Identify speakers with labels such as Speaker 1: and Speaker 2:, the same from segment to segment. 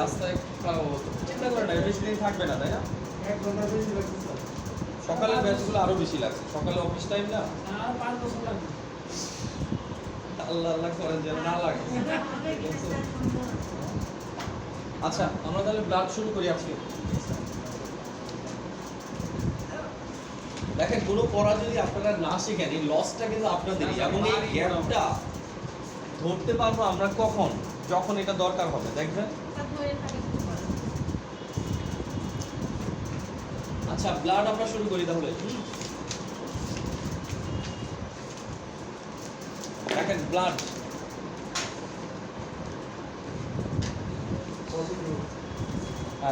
Speaker 1: রাস্তায় খারাপ হতো, চিন্তা করেন না বেশি দিন থাকবে না, তাই না?
Speaker 2: 1 ঘন্টা বেশি লাগছে
Speaker 1: সকালের ব্যাচগুলো আরো বেশি লাগছে, সকালে অফিস টাইম না।
Speaker 2: আর 5 বছর লাগবে।
Speaker 1: আল্লাহ আল্লাহ করেন যেন না লাগে। আচ্ছা আমরা তাহলে ব্লাড শুরু করি আজকে। দেখেন কোনো পড়া যদি আপনারা না শিখেন এই লসটা কিন্তু আপনাদেরই, এবং এই গ্যাপটা ধরতে পারবো আমরা কখন, যখন এটা দরকার হবে। দেখবেন আচ্ছা ব্লাড আমরা শুরু করি তাহলে। দেখেন ব্লাড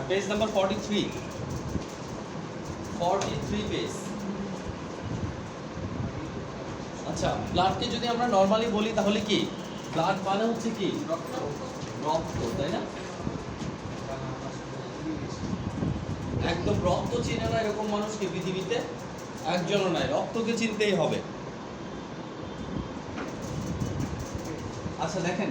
Speaker 1: পেজ নাম্বার 43 পেজ। আচ্ছা ব্লাডকে যদি আমরা নরমালি বলি তাহলে কি, ব্লাড মানে হচ্ছে কি রক্ত, তাই না? একদম রক্ত চিনে না এরকম মানুষ কি পৃথিবীতে একজনও নাই, রক্তকে চিনতেই হবে। আচ্ছা দেখেন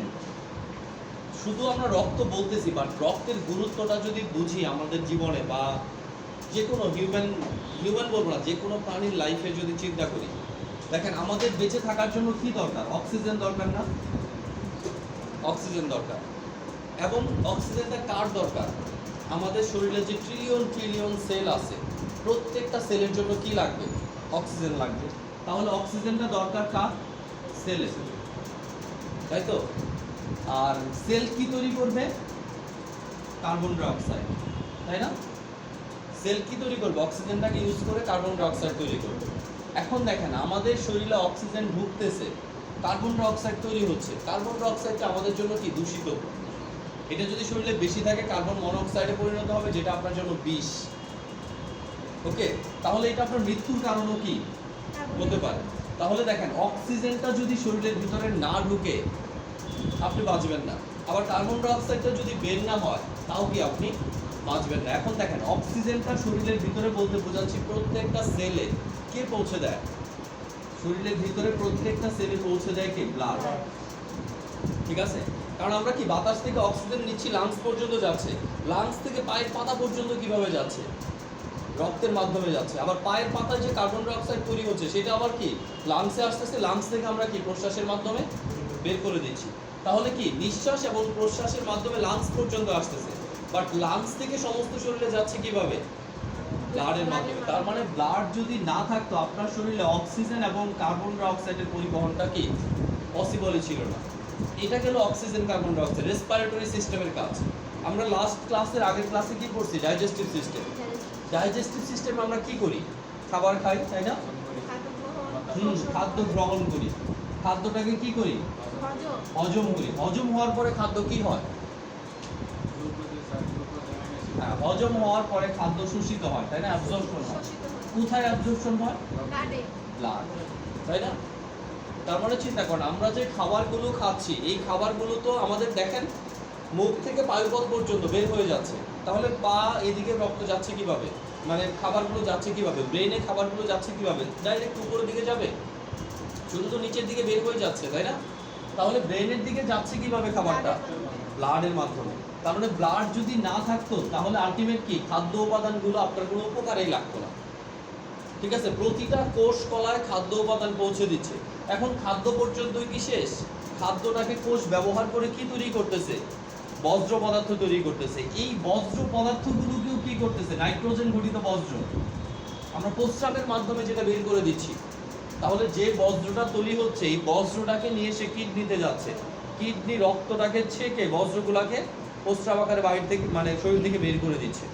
Speaker 1: শুধু আমরা রক্ত বলতেছি, বাট রক্তের গুরুত্বটা যদি বুঝি আমাদের জীবনে বা যে কোনো হিউম্যান বলবো না, যে কোনো প্রাণীর লাইফে যদি চিন্তা করি, দেখেন আমাদের বেঁচে থাকার জন্য কি দরকার? অক্সিজেন দরকার না? অক্সিজেন দরকার। এবং অক্সিজেনটা কার দরকার? আমাদের শরীরে যে ট্রিলিয়ন সেল আছে, প্রত্যেকটা সেলের জন্য কি লাগবে? অক্সিজেন লাগবে। তাহলে অক্সিজেনটা দরকার কার? সেলের, তাই তো? আর সেল কি তৈরি করবে? কার্বন ডাই অক্সাইড, তাই না? সেল কি তৈরি করবে? অক্সিজেনটাকে ইউজ করে কার্বন ডাই অক্সাইড তৈরি করবে। এখন দেখেন আমাদের শরীরে অক্সিজেন ঢুকতেছে, কার্বন ডাই অক্সাইড তৈরি হচ্ছে। কার্বন ডাই অক্সাইডটা আমাদের জন্য কি দূষিত। এটা যদি শরীরে বেশি থাকে কার্বন মনোক্সাইডে পরিণত হবে, যেটা আপনার জন্য বিষ। ওকে, তাহলে এটা আপনার মৃত্যুর কারণও কি হতে পারে। তাহলে দেখেন অক্সিজেনটা যদি শরীরের ভিতরে না ঢুকে আপনি বাঁচবেন না, আবার কার্বন ডাই অক্সাইডটা যদি বের না হয় তাও কি আপনি বাঁচবেন না। এখন দেখেন অক্সিজেনটা শরীরের ভিতরে বলতে বোঝাচ্ছি প্রত্যেকটা সেলে কে পৌঁছে দেয়? শরীরের ভিতরে প্রত্যেকটা সেলে পৌঁছে দেয় কে? ব্লাড। ঠিক আছে, কারণ আমরা কি বাতাস থেকে অক্সিজেন নিচ্ছি, লাংস পর্যন্ত যাচ্ছে, লাংস থেকে পায়ের পাতা পর্যন্ত কিভাবে যাচ্ছে? রক্তের মাধ্যমে যাচ্ছে। আবার পায়ের পাতায় যে কার্বন ডাই অক্সাইড তৈরি হচ্ছে সেটা আবার কি লাংসে আসতেছে, লাংস থেকে আমরা কি প্রশ্বাসের মাধ্যমে বের করে দিচ্ছি। তাহলে কি নিঃশ্বাস এবং প্রশ্বাসের মাধ্যমে লাংস পর্যন্ত আসতেছে, বাট লাংস থেকে সমস্ত শরীরে যাচ্ছে কিভাবে? ব্লাডের মাধ্যমে। তার মানে ব্লাড যদি না থাকতো আপনার শরীরে অক্সিজেন এবং কার্বন ডাই অক্সাইডের পরিবহনটা কি পসিবলই ছিল না। এটা গেল oxygen carbon die oxide, respiratory সিস্টেমের কাজ। আমরা লাস্ট ক্লাসের আগের ক্লাসে কি পড়ছি? Digestive system. ডাইজেস্টিভ সিস্টেমে আমরা কি করি? খাবার খাই, তাই না? খাদ্য গ্রহণ করি, খাদ্যটাকে কি করি? হজম করি। হজম হওয়ার পরে খাদ্য কি হয়? হ্যাঁ, হজম হওয়ার পরে খাদ্য শোষিত হয়, তাই না? অ্যাবজর্পশন হয়। কোথায় অ্যাবজর্পশন হয়? ব্লাড, তাই না? তার মানে চিন্তা করেন আমরা যে খাবারগুলো খাচ্ছি এই খাবারগুলো তো আমাদের দেখেন মুখ থেকে পায়ুপথ পর্যন্ত বের হয়ে যাচ্ছে। তাহলে পা এদিকে রক্ত যাচ্ছে কিভাবে? মানে খাবারগুলো যাচ্ছে কিভাবে? ব্রেনে খাবারগুলো যাচ্ছে কিভাবে? ডাইরেক্ট উপরের দিকে যাবে? শুধু তো নিচের দিকে বের হয়ে যাচ্ছে, তাই না? তাহলে ব্রেনের দিকে যাচ্ছে কিভাবে খাবারটা? ব্লাডের মাধ্যমে। তার মানে ব্লাড যদি না থাকতো তাহলে আলটিমেট কি খাদ্য উপাদানগুলো আপনার কোনো উপকারেই লাগতো না। ঠিক আছে, প্রতিটা কোষ কলায় খাদ্য উপাদান পৌঁছে দিচ্ছে। এখন খাদ্য পর্যন্তই কি শেষ? খাদ্যটাকে কোষ ব্যবহার করে কি তৈরি করতেছে? বজ্র পদার্থ তৈরি করতেছে। এই বজ্র পদার্থগুলোকেও কি করতেছে? নাইট্রোজেন ঘটিত বজ্র আমরা প্রস্রাবের মাধ্যমে যেটা বের করে দিচ্ছি। তাহলে যে বজ্রটা তৈরি হচ্ছে এই বজ্রটাকে নিয়ে সে কিডনিতে যাচ্ছে, কিডনি রক্তটাকে ছেঁকে বজ্রগুলাকে প্রস্রাব আকারে বাইরে থেকে মানে শরীর থেকে বের করে দিচ্ছে।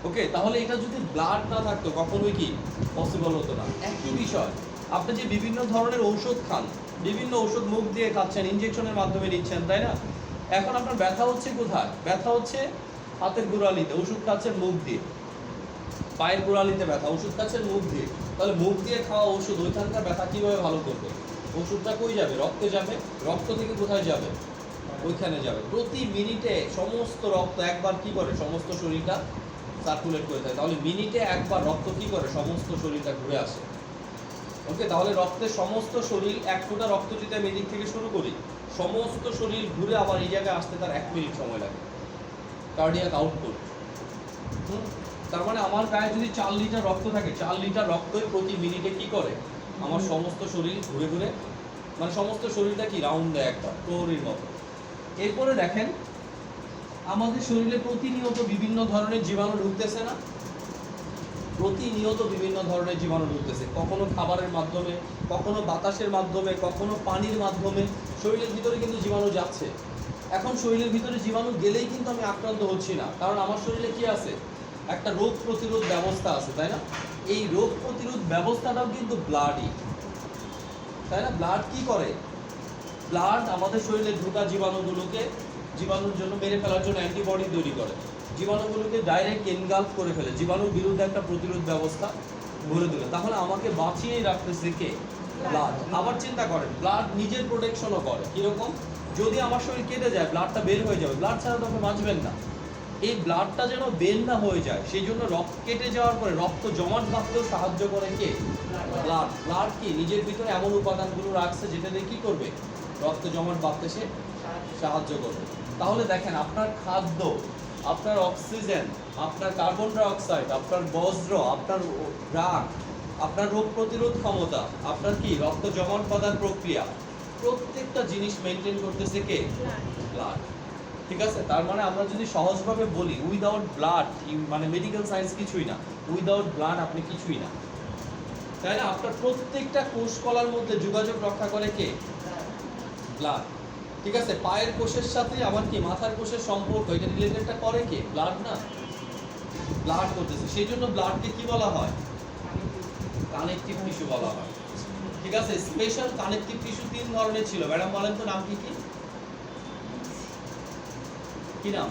Speaker 1: ওকে, তাহলে এটা যদি ব্লাড না থাকতো কখনোই কি পসিবল হতো না। একই বিষয় আপনি যে বিভিন্ন ধরনের ঔষধ খান, বিভিন্ন ঔষধ মুখ দিয়ে খাচ্ছেন, ইনজেকশনের মাধ্যমে নিচ্ছেন, তাই না? এখন আপনার ব্যথা হচ্ছে কোথায়? ব্যথা হচ্ছে হাতের গোড়ালিতে, ওষুধ খাচ্ছেন মুখ দিয়ে। পায়ের গোড়ালিতে ব্যথা, ওষুধ খাচ্ছেন মুখ দিয়ে। তাহলে মুখ দিয়ে খাওয়া ওষুধ ওইখানকার ব্যথা কীভাবে ভালো করবে? ওষুধটা কই যাবে? রক্তে যাবে। রক্ত থেকে কোথায় যাবে? ওইখানে যাবে। প্রতি মিনিটে সমস্ত রক্ত একবার কি করে? সমস্ত শরীরটা সার্কুলেট করে থাকে। তাহলে মিনিটে একবার রক্ত কি করে? সমস্ত শরীরটা ঘুরে আসে। ওকে, তাহলে রক্তের সমস্ত শরীর, এক ফোঁটা রক্ত যদি আমি এদিক থেকে শুরু করি, সমস্ত শরীর ঘুরে আবার এই জায়গায় আসতে তার 1 মিনিট সময় লাগে। Cardiac output. তার মানে আমার গায়ে যদি 4 লিটার রক্ত থাকে, 4 লিটার রক্তই প্রতি মিনিটে কি করে আমার সমস্ত শরীর ঘুরে ঘুরে, মানে সমস্ত শরীরটা কি রাউন্ড দেয় একটা প্রহরীর মতো। এরপরে দেখেন আমাদের শরীরে প্রতিনিয়ত বিভিন্ন ধরনের জীবাণু ঢুকতেছে না, প্রতিনিয়ত বিভিন্ন ধরনের জীবাণু ঢুকতেছে, কখনো খাবারের মাধ্যমে, কখনো বাতাসের মাধ্যমে, কখনো পানির মাধ্যমে শরীরের ভিতরে কিন্তু জীবাণু যাচ্ছে। এখন শরীরের ভিতরে জীবাণু গেলেই কিন্তু আমি আক্রান্ত হচ্ছি না, কারণ আমার শরীরে কি আছে, একটা রোগ প্রতিরোধ ব্যবস্থা আছে, তাই না? এই রোগ প্রতিরোধ ব্যবস্থাটাও কিন্তু ব্লাডই, তাই না? ব্লাড কি করে? ব্লাড আমাদের শরীরে ঢোকা জীবাণুর জন্য মেরে ফেলার জন্য অ্যান্টিবডি তৈরি করে, জীবাণুগুলোকে ডাইরেক্ট এনগালফ করে ফেলে, জীবাণুর বিরুদ্ধে একটা প্রতিরোধ ব্যবস্থা গড়ে তোলে। তাহলে আমাকে বাঁচিয়ে রাখতেছে কে? ব্লাড। আবার চিন্তা করেন, ব্লাড নিজের প্রোটেকশনও করে। কিরকম? যদি আমার শরীর কেটে যায়, ব্লাডটা বের হয়ে যাবে, ব্লাড ছাড়া তো আপনি বাঁচবেন না। এই ব্লাডটা যেন বের না হয়ে যায়, সেই জন্য রক্ত কেটে যাওয়ার পরে রক্ত জমাট বাঁধতেও সাহায্য করে কে? ব্লাড। ব্লাড কি নিজের ভিতরে এমন উপাদানগুলো রাখছে যেটা দিয়ে কি করবে? রক্ত জমাট বাঁধতে সে সাহায্য করবে। তাহলে দেখেন, আপনার খাদ্য, আপনার অক্সিজেন, আপনার কার্বন ডাই অক্সাইড, আপনার বজ্র, আপনার রাগ, আপনার রোগ প্রতিরোধ ক্ষমতা, আপনার কি রক্ত জমাট বাঁধার প্রক্রিয়া, প্রত্যেকটা জিনিস মেনটেন করতেছে কে? ব্লাড। ঠিক আছে? তার মানে আমরা যদি সহজভাবে বলি, উইদাউট ব্লাড, মানে মেডিকেল সায়েন্স কিছুই না, উইদাউট ব্লাড আপনি কিছুই না, তাই না? আপনার প্রত্যেকটা কোষ কলার মধ্যে যোগাযোগ রক্ষা করে কে? ব্লাড। ঠিক আছে? পায়ের কোষের সাথে আবার কি মাথার কোষের সম্পর্ক, এটা রিলেটেডটা করে কে? ব্লাড না? ব্লাড করতেছে, সেই জন্য ব্লাডকে কি বলা হয়? কানেকটিভ টিস্যু বলা হয়। ঠিক আছে? স্পেশাল কানেকটিভ টিস্যু 3 ধরনের ছিল, ম্যাডাম বলেন তো নাম কি কি? কি নাম?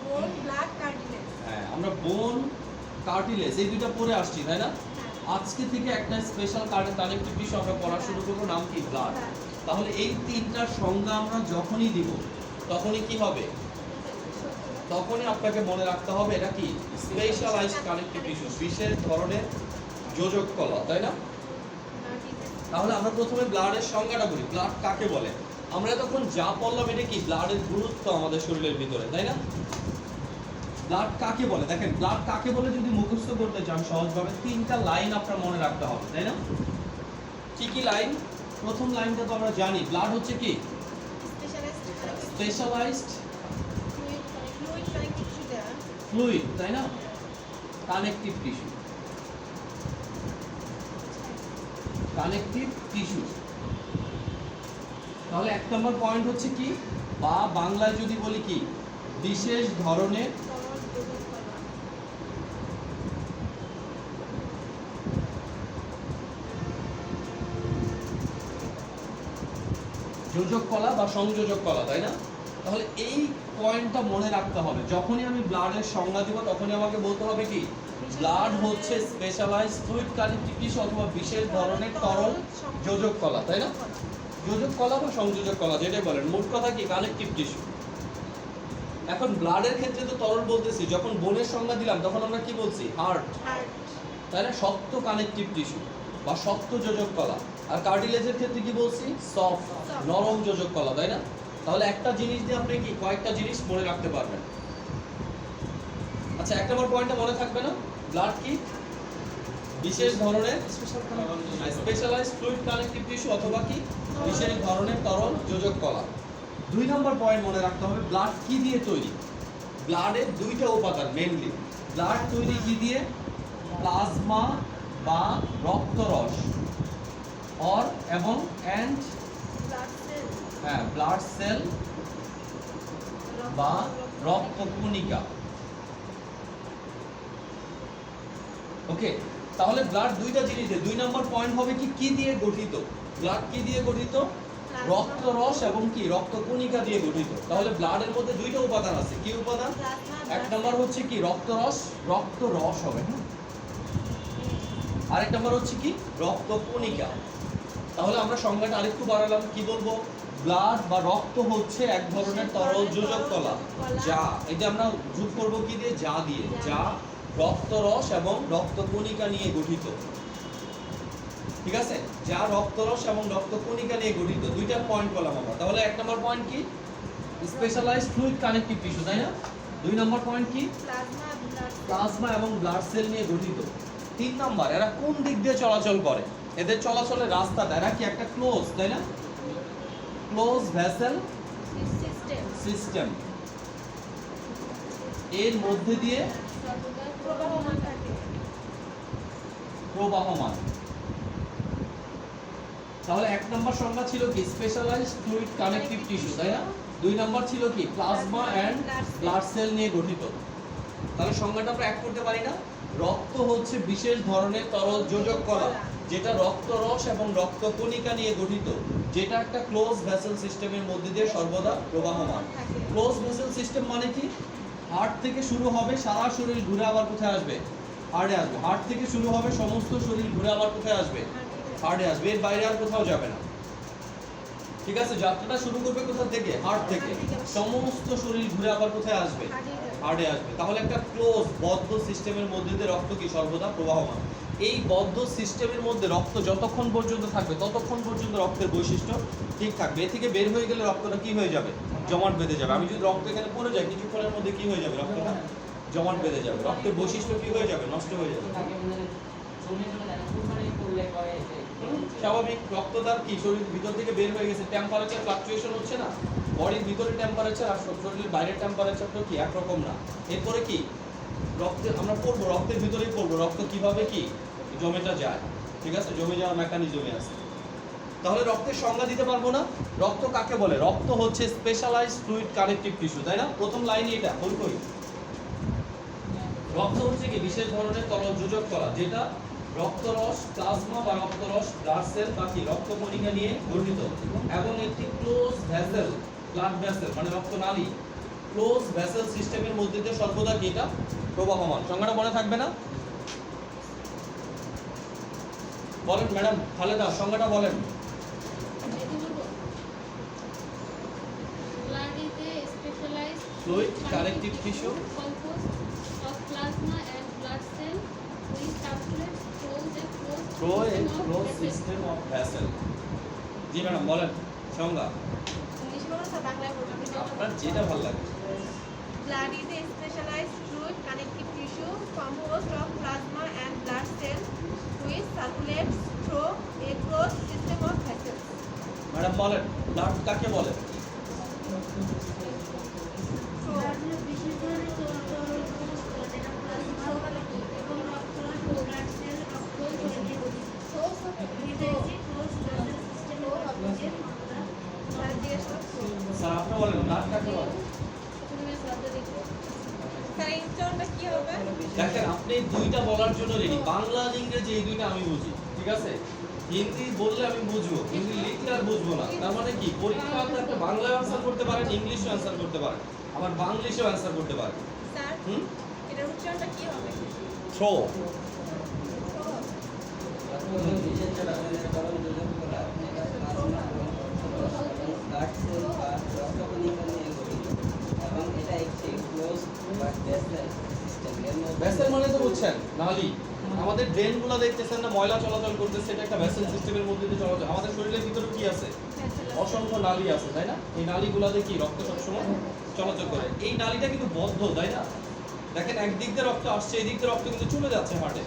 Speaker 3: বোন, ব্লাড, কার্টিলেজ।
Speaker 1: হ্যাঁ, আমরা বোন, কার্টিলেজ এই দুইটা পড়ে আসছি, তাই না? আজকে থেকে একটা স্পেশাল কানেকটিভ টিস্যু আমরা পড়া শুরু করবো, নাম কি? ব্লাড। তাহলে এই তিনটার সংজ্ঞা আমরা যখনই দিব, তখনই কি হবে? তখনই আপনাকে মনে রাখতে হবে এটা কি? স্পেশালাইজড কানেকটিভ টিস্যু, বিশেষ ধরনের যোজক কলা, তাই না? তাহলে আমরা প্রথমে ব্লাডের সংজ্ঞাটা বলি, ব্লাড কাকে বলে? আমরা তখন যা পড়লাম এটা কি? ব্লাডের গুরুত্ব আমাদের শরীরের ভিতরে, তাই না? ব্লাড কাকে বলে? দেখেন, ব্লাড কাকে বলে যদি মুখস্থ করতে চান সহজভাবে, 3টা লাইন আপনার মনে রাখতে হবে, তাই না? কি কি লাইন? প্রথম লাইনটা তো আমরা জানি, ব্লাড হচ্ছে কি? স্পেশালাইজড ফ্লুইড, তাই না? Connective tissue, connective tissue. তাহলে 1 নম্বর পয়েন্ট হচ্ছে কি, বা বাংলায় যদি বলি কি, বিশেষ ধরনের যোজক কলা বা সংযোজক কলা, তাই না? তাহলে এই পয়েন্টটা মনে রাখতে হবে, যখনই আমি ব্লাডের সংজ্ঞা দিব তখনই আমাকে বলতে হবে কি, ব্লাড হচ্ছে স্পেশালাইজড ফ্লুইড কানেকটিভ টিস্যু অথবা বিশেষ ধরনের তরল যোজক কলা, তাই না? যোজক কলা বা সংযোজক কলা যেটাই বলেন, মোট কথা কি কানেকটিভ টিস্যু। এখন ব্লাডের ক্ষেত্রে তো তরল বলতেছি, যখন বোনের সংজ্ঞা দিলাম তখন আমরা কি বলছি? হার্ট, তাই না? শক্ত কানেকটিভ টিস্যু বা শক্ত যোজক কলা। আর কার্টিলেজের ক্ষেত্রে কি বলছি? সফট, নরম যোজক কলা, তাই না? তাহলে একটা জিনিস দিয়ে আপনি কি কয়েকটা জিনিস মনে রাখতে পারবেন। আচ্ছা, 1 নম্বর পয়েন্টটা মনে থাকবে না? ব্লাড কি? বিশেষ ধরনের স্পেশালাইজড ফ্লুইড কানেকটিভ টিস্যু অথবা কি বিশেষ ধরনের তরল যোজক কলা। 2 নম্বর পয়েন্ট মনে রাখতে হবে, ব্লাড কি দিয়ে তৈরি? ব্লাডের 2টা উপাদান মেইনলি। ব্লাড তৈরি কি দিয়ে? প্লাজমা বা রক্তরস, অর এবং অ্যান্ড হ্যাঁ ব্লাড সেল বা রক্তকণিকা। ওকে, তাহলে ব্লাড 2টা জিনিস দিয়ে। 2 নম্বর পয়েন্ট হবে কি, কি দিয়ে গঠিত? ব্লাড কি দিয়ে গঠিত? রক্তরস এবং কি রক্তকণিকা দিয়ে গঠিত। তাহলে ব্লাডের মধ্যে 2টা উপাদান আছে। কি উপাদান? 1 নম্বর হচ্ছে কি রক্তরস, রক্তরস হবে, হ্যাঁ। আরেক নম্বর হচ্ছে কি রক্তকণিকা। তাহলে আমরা সংজ্ঞাটা আরেকটু বাড়ালাম, কি বলবো? ব্লাড বা রক্ত হচ্ছে এক ধরনের তরল যোজক কলা, যা এটা আমরা যোগ করব কি দিয়ে? যা দিয়ে, যা রক্তরস এবং রক্তকণিকা নিয়ে গঠিত। ঠিক আছে? যা রক্তরস এবং রক্তকণিকা নিয়ে গঠিত। 2টা পয়েন্ট বললাম আমরা। তাহলে 1 নম্বর পয়েন্ট কি? স্পেশালাইজড ফ্লুইড কানেকটিভ টিস্যু, তাই না? 2 নম্বর পয়েন্ট কি?
Speaker 3: প্লাজমা ব্লাড
Speaker 1: প্লাজমা এবং ব্লাড সেল নিয়ে গঠিত। 3 নাম্বার, এরা কোন দিক দিয়ে চলাচল করে? এদের চলাচলের রাস্তাটা, এরা কি একটা ক্লোজ, তাই না? ক্লোজ ভেসেল
Speaker 3: সিস্টেম
Speaker 1: সিস্টেম, এর মধ্যে দিয়ে
Speaker 3: প্রবাহমান থাকে।
Speaker 1: প্রবাহমান। তাহলে 1 নম্বর সংজ্ঞা ছিল কি? স্পেশালাইজড ফ্লুইড কানেকটিভ টিস্যু, তাই না? 2 নম্বর ছিল কি? প্লাজমা এন্ড ব্লাড সেল নিয়ে গঠিত। তাহলে সংজ্ঞাটা আমরা এক করতে পারি না? রক্ত হচ্ছে বিশেষ ধরনের তরল যোজক কলা, যেটা রক্তরস এবং রক্তকণিকা নিয়ে গঠিত, যেটা একটা ক্লোজ ভেসেল সিস্টেমের মধ্যে দিয়ে সর্বদা প্রবাহমান। ক্লোজ ভেসেল সিস্টেম মানে কি? হার্ট থেকে শুরু হবে, সারা শরীর ঘুরে আবার কোথায় আসবে? হার্টে আসবে। হার্ট থেকে শুরু হবে, সমস্ত শরীর ঘুরে আবার কোথায় আসবে? হার্টে আসবে। এর বাইরে আর কোথাও যাবে না। ঠিক আছে, যাত্রাটা শুরু করবে কোথা থেকে? হার্ট থেকে। সমস্ত শরীর ঘুরে আবার কোথায় আসবে? হার্টে আসবে। তাহলে একটা ক্লোজ বদ্ধ সিস্টেমের মধ্যে দিয়ে রক্ত কি সর্বদা প্রবাহমান। এই বদ্ধ সিস্টেমের মধ্যে রক্ত যতক্ষণ পর্যন্ত থাকবে ততক্ষণ পর্যন্ত রক্তের বৈশিষ্ট্য ঠিক থাকবে। এ থেকে বের হয়ে গেলে রক্তটা কি হয়ে যাবে? জমাট বেঁধে যাবে। আমি যদি রক্ত এখানে পড়ে যাই, কিছুক্ষণের মধ্যে কি হয়ে যাবে? রক্তটা জমাট বেঁধে যাবে। রক্তের বৈশিষ্ট্য কি হয়ে যাবে? নষ্ট হয়ে যাবে। স্বাভাবিক, রক্তদার কি শরীরের ভিতর থেকে বের হয়ে গেছে, টেম্পারেচার ফ্লাকচুয়েশন হচ্ছে না। বডির ভিতরে টেম্পারেচার আর শরীরের বাইরের টেম্পারেচার তো কি একরকম না। এরপরে কি রক্তে আমরা পড়বো, রক্তের ভিতরেই পড়বো রক্ত কিভাবে কি জমেটা যায়। ঠিক আছে, জমে যাওয়ার মেকানিজমে আছে। তাহলে রক্তের সংজ্ঞা দিতে পারবো না? রক্ত কাকে বলে? রক্ত হচ্ছে স্পেশালাইজড ফ্লুইড কানেকটিভ টিস্যু, তাই না? প্রথম লাইনে এটা বল কই। রক্ত হচ্ছে কি বিশেষ ধরনের তরল যোজক কলা, যেটা রক্তরস, প্লাজমা বা রক্তরস, ব্লাড সেল বা কি রক্তকণিকা নিয়ে গঠিত, এবং একটি ক্লোজ ভেসেল, ব্লাড ভেসেল মানে রক্তনালী, ক্লোজ ভেসেল সিস্টেমের মধ্যে দিয়ে সর্বদা কি এটা প্রবাহমান। সংজ্ঞাটা মনে থাকবে না? বলেন ম্যাডাম খালেদা, সংজ্ঞাটা বলেন।
Speaker 4: Blood is a specialized
Speaker 1: Fluid connective tissue
Speaker 4: composed of plasma and blood cell which circulates
Speaker 1: through a closed
Speaker 4: vessel.
Speaker 1: system of vessel. G madam বলেন সংজ্ঞা।
Speaker 3: ইংলিশে বলো না বাংলায় বলবো?
Speaker 1: আপনার যেটা ভালো লাগে।
Speaker 3: Blood is a specialized fluid connective tissue composed of plasma and blood cells which circulates through a closed system of vessels.
Speaker 1: Madam বলেন ব্লাড কাকে বলে? স্যার আপনি বলেন ব্লাড কাকে বলে?
Speaker 3: স্যার ইনস্টলটা কি হবে?
Speaker 1: দেখেন আপনি দুইটা বলার জন্য রেডি, বাংলা আর ইংরেজি এই দুইটা আমি বুঝি, ঠিক আছে? হিন্দি বললে আমি বুঝবো, হিন্দি লিখলে আর বুঝবো না। তার মানে কি পরীক্ষাতে একটা বাংলায় অ্যানসার করতে পারেন, ইংলিশে অ্যানসার করতে পারেন, আবার বাংলিশেও অ্যানসার করতে পারেন।
Speaker 3: স্যার এটার উচ্চারণটা কি হবে?
Speaker 1: থ্রো। ভেসেল মানে তো বুঝছেন নালী। আমাদের ড্রেনগুলো দেখতেছেন না, ময়লা চলাচল করতেছে, এটা একটা ভেসেল সিস্টেমের মধ্যে দিয়ে চলাচল। আমাদের শরীরের ভিতরে কি আছে? অসংখ্য নালী আছে, তাই না? এই নালীগুলোতে কি রক্ত সবসময় চলাচল করে। এই নালীটা কিন্তু বদ্ধ, তাই না? দেখেন একদিক দিয়ে রক্ত আসছে, এই দিক দিয়ে রক্ত কিন্তু চলে যাচ্ছে হার্টে।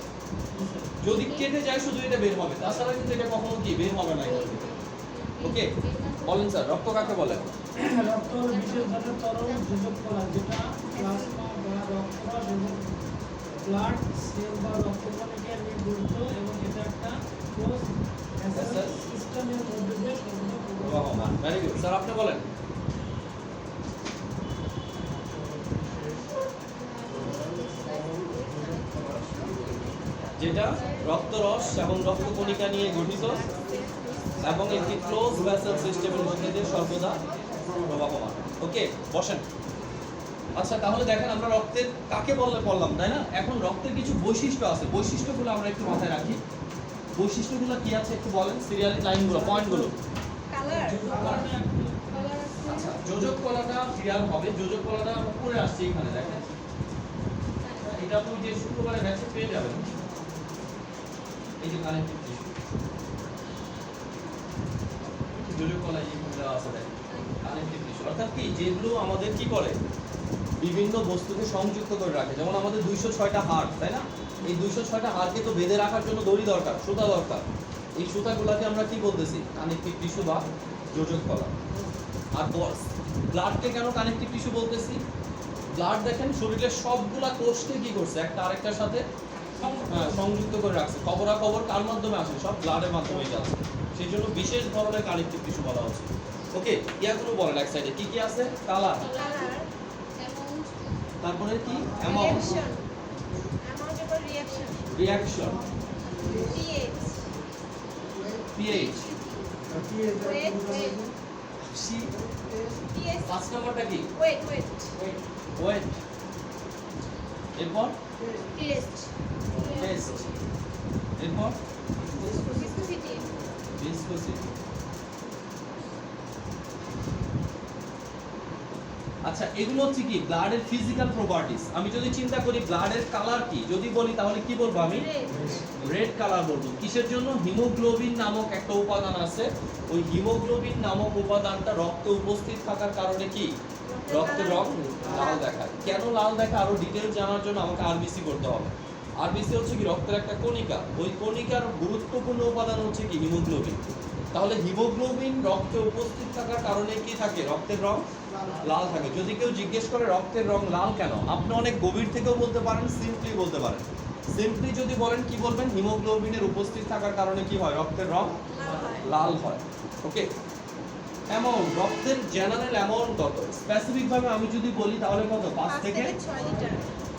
Speaker 1: যদি কেটে যায় শুধু এটা বের হবে, তাছাড়া কিন্তু এটা কখনো কি বের হবে না। ওকে বলেন স্যার রক্ত কাকে বলে?
Speaker 2: রক্ত হলো বিশেষ ধরনের তরল যোজক কলা, যেটা প্লাজমা বা রক্তরস এবং ব্লাড সেল বা রক্তকণিকা নিয়ে গঠিত, এবং এটা একটা ক্লোজ ভেসেল সিস্টেমের মধ্যে দিয়ে সর্বদা প্রবাহমান।
Speaker 1: ভেরি গুড স্যার আপনি বলেন। যেটা রক্তরস এবং রক্তকণিকা নিয়ে গঠিত এবং একটি ক্লোজ ভেসেল সিস্টেমের মধ্যে দিয়ে সর্বদা প্রবাহমান। ওকে বসেন। আচ্ছা তাহলে দেখেন আমরা রক্তের কাকে বললে বললাম, তাই না? এখন রক্তের কিছু বৈশিষ্ট্য আছে, বৈশিষ্ট্যগুলো আমরা একটু মাথায় রাখি। বৈশিষ্ট্যগুলো কি আছে একটু বলেন, সিরিয়ালি লাইনগুলো, পয়েন্টগুলো।
Speaker 3: কালার
Speaker 1: আচ্ছা যোজক কলাটা ক্লিয়ার হবে। যোজক কলাটা আমরা পড়ে আসছি এখানে, দেখেন এটা আপনি যে শুক্রবারে ব্যাচে পেয়ে যাবেন। এই যে কানেক্টিভ টিস্যু, যোজক কলা এইখানে দেওয়া আছে, দেখেন কানেক্টিভ টিস্যু, অর্থাৎ কি যেগুলো আমাদের কি করে বিভিন্ন বস্তুকে সংযুক্ত করে রাখে। যেমন আমাদের 206টা হাড়, তাই না? এই 206টা হাড়কে তো বেঁধে রাখার জন্য দড়ি দরকার, সুতা দরকার। এই সুতাগুলোকে আমরা কি বলতেছি? কানেকটিভ টিস্যু বা যোজক কলা। আর ব্লাডকে কেন কানেকটিভ টিস্যু বলতেছি? ব্লাড দেখেন শরীরের সবগুলা কোষকে কি করছে? একটা আরেকটার সাথে সংযুক্ত করে রাখছে। খবরাখবর কার মাধ্যমে আসে? সব ব্লাডের মাধ্যমে যাচ্ছে। সেই জন্য বিশেষ ধরনের কানেকটিভ টিস্যু বলা হচ্ছে। ওকে, ইয়াগুলো বলেন এক সাইডে কি কি আছে? কালার,
Speaker 3: কালার,
Speaker 4: অ্যামাউন্ট,
Speaker 1: তারপরে কি? অ্যামাউন্ট,
Speaker 3: রিঅ্যাকশন, অ্যামাউন্টের পর reaction,
Speaker 1: reaction,
Speaker 3: pH,
Speaker 1: pH,
Speaker 3: weight, pH,
Speaker 1: 5 নম্বরটা কি?
Speaker 3: ওয়েট,
Speaker 1: ওয়েট, এরপর
Speaker 3: টেস্ট,
Speaker 1: টেস্ট, এরপর
Speaker 3: ভিসকোসিটি,
Speaker 1: ভিসকোসিটি। আচ্ছা, এগুলো হচ্ছে কি ব্লাডের ফিজিক্যাল প্রপার্টিজ। আমি যদি চিন্তা করি ব্লাডের কালার কি যদি বলি, তাহলে কি বলবো? আমি
Speaker 3: রেড,
Speaker 1: রেড কালার বলবো। কিসের জন্য? হিমোগ্লোবিন নামক একটা উপাদান আছে। ওই হিমোগ্লোবিন নামক উপাদানটা রক্তে উপস্থিত থাকার কারণে কি রক্তের রং লাল দেখায়। কেন লাল দেখায় আরো ডিটেইলস জানার জন্য আমাকে আরবিসি করতে হবে। আরবিসি হচ্ছে কি রক্তের একটা কণিকা। ওই কণিকার গুরুত্বপূর্ণ উপাদান হচ্ছে কি হিমোগ্লোবিন। তাহলে হিমোগ্লোবিন রক্তে উপস্থিত থাকার কারণে কি থাকে? রক্তের রং লাল থাকে। যদি কেউ জিজ্ঞেস করে রক্তের রং লাল কেন, আপনি অনেক গভীর থেকেও বলতে পারেন, সিম্পলি বলতে পারেন। সিম্পলি যদি বলেন কি বলবেন? হিমোগ্লোবিনের উপস্থিত থাকার কারণে কি হয়? রক্তের রং লাল হয়। ওকে, অ্যামাউন্ট, রক্তের জেনারেল অ্যামাউন্ট কত? স্পেসিফিক ভাবে আমি যদি বলি তাহলে কত? 5 থেকে
Speaker 3: 6 লিটার।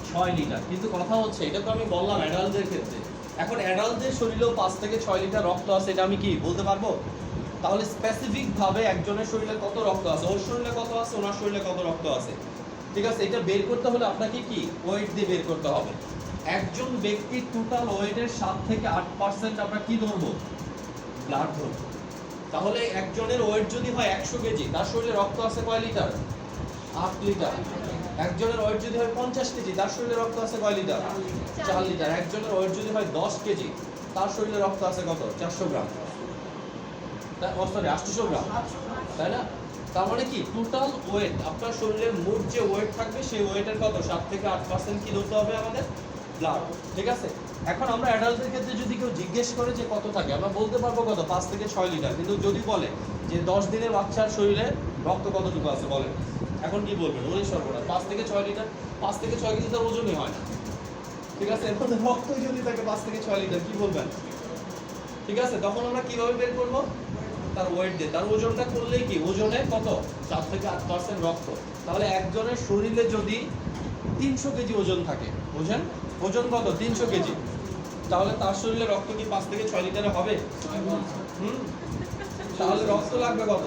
Speaker 1: 6 লিটার। কিন্তু কথা হচ্ছে, এটা তো আমি বললাম অ্যাডাল্টদের ক্ষেত্রে। এখন অ্যাডাল্টদের শরীরেও 5 থেকে 6 লিটার রক্ত আছে, এটা আমি কি বলতে পারবো? তাহলে স্পেসিফিক ভাবে একজনের শরীরে কত রক্ত আছে, ওর শরীরে কত আছে, ওনার শরীরে কত রক্ত আছে, ঠিক আছে? এটা বের করতে হলে আপনাকে কি ওয়েট দিয়ে বের করতে হবে। একজন ব্যক্তির টোটাল ওয়েটের 7 থেকে 8% আমরা কি ধরবো? ব্লাড ধরবো। তাহলে একজনের ওয়েট যদি হয় 100 কেজি, তার শরীরে রক্ত আছে কয় লিটার? 8 লিটার। একজনের ওয়েট যদি হয় 50 কেজি, তার শরীরে রক্ত আছে কয় লিটার? 4 লিটার। একজনের ওয়েট যদি হয় 10 কেজি, তার শরীরে রক্ত আছে কত? 400 গ্রাম। সরি 800 গ্রাম, তাই না? তার মানে কি টোটাল ওয়েট, আপনার শরীরের মোট যে ওয়েট থাকবে সেই ওয়েটের কত? 7 থেকে 8% কি ধরতে হবে আমাদের? ব্লাড, ঠিক আছে? এখন আমরা অ্যাডাল্টদের ক্ষেত্রে যদি কেউ জিজ্ঞেস করে যে কত থাকে, আমরা বলতে পারবো কত? 5 থেকে 6 লিটার। কিন্তু যদি বলে যে 10 দিনের বাচ্চার শরীরে রক্ত কতটুকু আছে বলেন, এখন কি বলবেন? ওই সর্বনাশ, 5 থেকে 6 লিটার। 5 থেকে 6 কেজি তার ওজনই হয় না, ঠিক আছে? এর মধ্যে রক্তই যদি থাকে 5 থেকে 6 লিটার, কি বলবেন? ঠিক আছে, তখন আমরা কিভাবে বের করব? তার ওয়েট দিয়ে। তার ওজনটা করলেই কি ওজনে কত? 7 থেকে 8% রক্ত। তাহলে একজনের শরীরে যদি 300 কেজি ওজন থাকে, বুঝেন ওজন কত? 300 কেজি। তাহলে তার শরীরে রক্ত কি 5 থেকে 6 লিটারে হবে? তাহলে রক্ত লাগবে কত?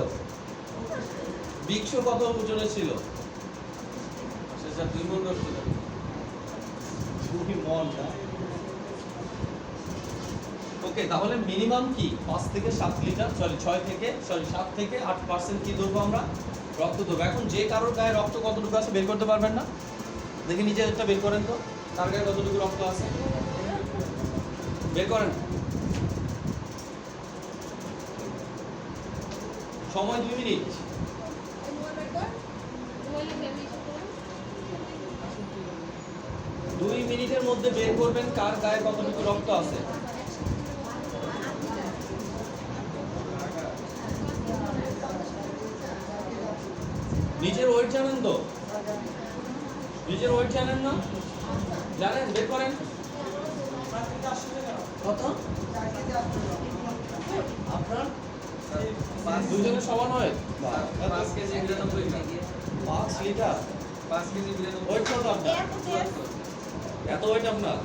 Speaker 1: বিক্স কত ওজনে ছিল? সেটা 2 মণ রক্ত লাগবে। 2 মণ না? ওকে, তাহলে মিনিমাম কি 5 থেকে 7 লিটার, সরি 7 থেকে 8% কি ধরবো আমরা? রক্ত ধরবো। এখন যে কারোর গায়ে রক্ত কতটুকু আছে বের করতে পারবেন না? দেখি নিজেরটা বের করেন তো, তার গায়ে কতটুকু রক্ত আছে বের করেন। সময় 2 মিনিট।
Speaker 4: বলে ফ্যামিলি করুন।
Speaker 1: 2 মিনিটের মধ্যে বের করবেন কার গায়ে কতটুকু রক্ত আছে। নিজের ওয়েট জানেন তো? নিজের ওয়েট জানেন না? জানেন? বের করেন। কত? আপনার দুজনের সমান হয়?
Speaker 5: 5 কেজি 92 গ্রাম।
Speaker 1: 5 লিটার
Speaker 5: 5 কেজি 92
Speaker 1: ওয়েট কত আপনার? এত ওয়েট আপনার?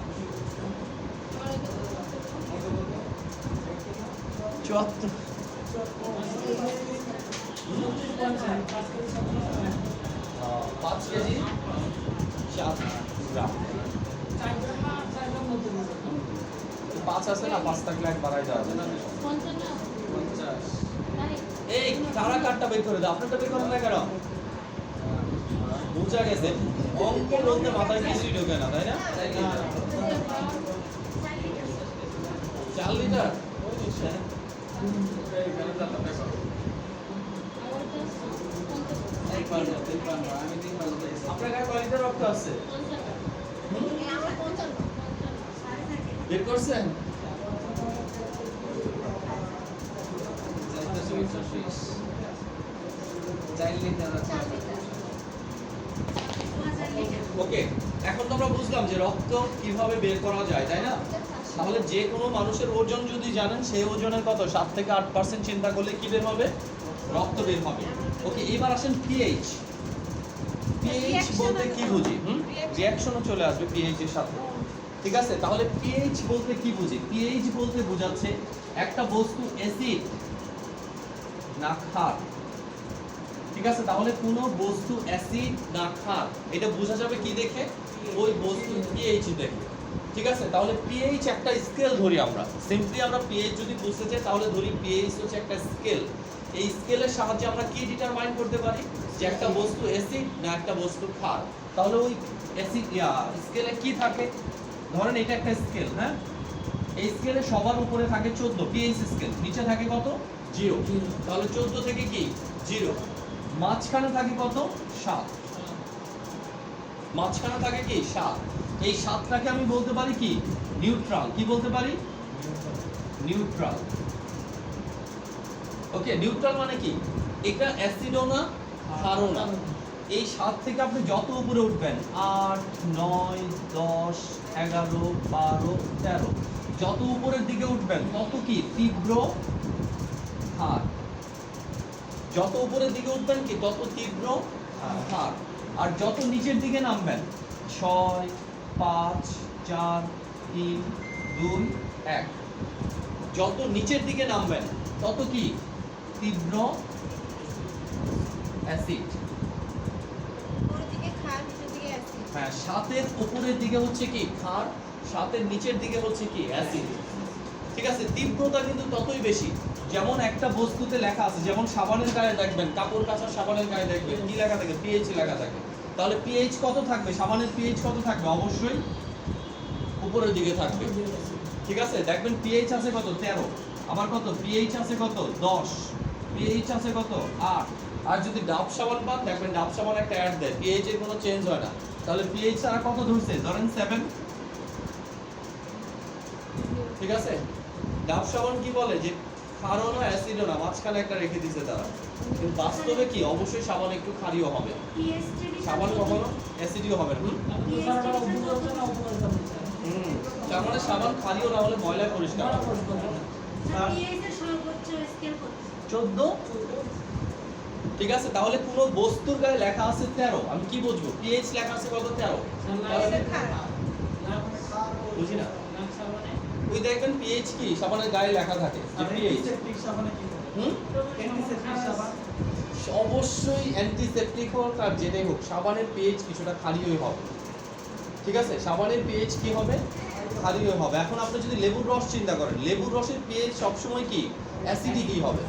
Speaker 1: 74। 5 কেজি 7 গ্রাম। 5 আছে না? 5 থাকলে এক বাড়াই দেওয়া যায় না?
Speaker 4: 55
Speaker 5: 50
Speaker 4: তাই
Speaker 1: এই কারা কারটা বের করে দাও, আপনারটা বের করেন না কেন? বুঝা গেছে, অঙ্ক বলতে মাথায় কিছুই ঢোকে না, তাই না? 4 লিটার।
Speaker 5: আমি 3 বার
Speaker 1: আপনার গায়ে কয় লিটার রক্ত আছে?
Speaker 4: 55
Speaker 3: এই আমার 55
Speaker 1: বের করছেন? ওকে, এখন তো আমরা বুঝলাম যে রক্ত কিভাবে বের করা যায়, তাই না? তাহলে যে কোনো মানুষের ওজন যদি জানেন, সেই ওজনের কত 7 থেকে 8% চিন্তা করলে কি বের হবে? রক্ত বের হবে। ওকে, এবার আসেন পিএইচ। পিএইচ বলতে কি বুঝি? রিঅ্যাকশনও চলে আসবে পিএইচ এর সাথে। ঠিক আছে, তাহলে পিএইচ বলতে কি বুঝি? পিএইচ বলতে বোঝাচ্ছে একটা বস্তু অ্যাসিড না ক্ষার। ঠিক আছে, তাহলে কোনো বস্তু অ্যাসিড না ক্ষার এটা বোঝা যাবে কি দেখে? ওই বস্তু পিএইচ দেখে। ঠিক আছে, তাহলে পিএইচ একটা স্কেল ধরি আমরা। সিম্পলি আমরা পিএইচ যদি বুঝতে চাই তাহলে ধরি পিএইচ হচ্ছে একটা স্কেল। এই স্কেলের সাহায্যে আমরা কি ডিটারমাইন করতে পারি যে একটা বস্তু অ্যাসিড না একটা বস্তু ক্ষার। তাহলে ওই অ্যাসিড স্কেলে কি থাকে? ধরেন এটা একটা স্কেল, হ্যাঁ? এই স্কেলে সবার উপরে থাকে 14, পিএইচ স্কেল। নিচে থাকে কত? 0। তাহলে 14 থেকে কি 0। মাঝখানে থাকে কত? 7। মাঝখানে থাকে কি 7। এই 7টাকে আমি বলতে পারি কি? নিউট্রাল। কি বলতে পারি? নিউট্রাল। ওকে, নিউট্রাল মানে কি? এটা অ্যাসিডও না ক্ষারও না। এই 7 থেকে আপনি যত উপরে উঠবেন 8, 9, 10, 11, 12, 13 যত উপরের দিকে উঠবেন তত কি তীব্র ক্ষার। যত উপরের দিকে উঠবেন কি তত তীব্র ক্ষার। আর যত নিচের দিকে নামবেন 6, 5, 4, 3, 2, 1 যত নিচের দিকে নামবেন তত কি তীব্র অ্যাসিড।
Speaker 3: উপরের দিকে ক্ষার, নিচের দিকে অ্যাসিড।
Speaker 1: হ্যাঁ, 7-এর উপরের দিকে হচ্ছে কি ক্ষার, 7-এর নিচের দিকে হচ্ছে কি অ্যাসিড। ঠিক আছে, তীব্রতা কিন্তু ততই বেশি। যেমন একটা বস্তুতে লেখা আছে, যেমন সাবানের গায়ে দেখবেন, কাপড় কাচার সাবানের গায়ে দেখবেন কি লেখা থাকে? পিএইচ লেখা থাকে। তাহলে পিএইচ কত থাকবে? সাবানের পিএইচ কত থাকবে? অবশ্যই উপরের দিকে থাকবে। ঠিক আছে, দেখবেন পিএইচ আছে কত? 13। আমার কত? পিএইচ আছে কত? 10। পিএইচ আছে কত? 8। আর যদি ডাব সাবান পান, দেখবেন ডাব সাবান একটা অ্যাড দেয়, পিএইচ এর কোনো চেঞ্জ হয় না। তাহলে পিএইচ তারা কত ধরছে? ধরেন 7। ঠিক আছে, ডাব সাবান কি বলে যে ক্ষারও না অ্যাসিডও না, মাঝখানে একটা রেখে দিয়েছে তারা। কিন্তু বাস্তবে কি? অবশ্যই সাবান একটু ক্ষারীয় হবে, সাবান কখনো অ্যাসিডীয় হবে না। তার মানে সাবান ক্ষারীয় না হলে ময়লায় পরিষ্কার হবে। 14। ঠিক আছে, তাহলে কোনো বস্তুর গায়ে লেখা আছে 13, আমি কি বুঝবো? পিএইচ লেখা আছে কত? 13। বুঝি না। ওই দেখবেন পিএইচ কি সাবানের গায়ে লেখা থাকে যে পিএইচ। অবশ্যই অ্যান্টিসেপটিক হোক আর যেটাই হোক, সাবানের পিএইচ কিছুটা ক্ষারীয়ই হবে। ঠিক আছে, সাবানের পিএইচ কি হবে? ক্ষারীয় হবে। এখন আপনি যদি লেবুর রস চিন্তা করেন, লেবুর রসের পিএইচ সবসময় কি অ্যাসিডিকই হবে,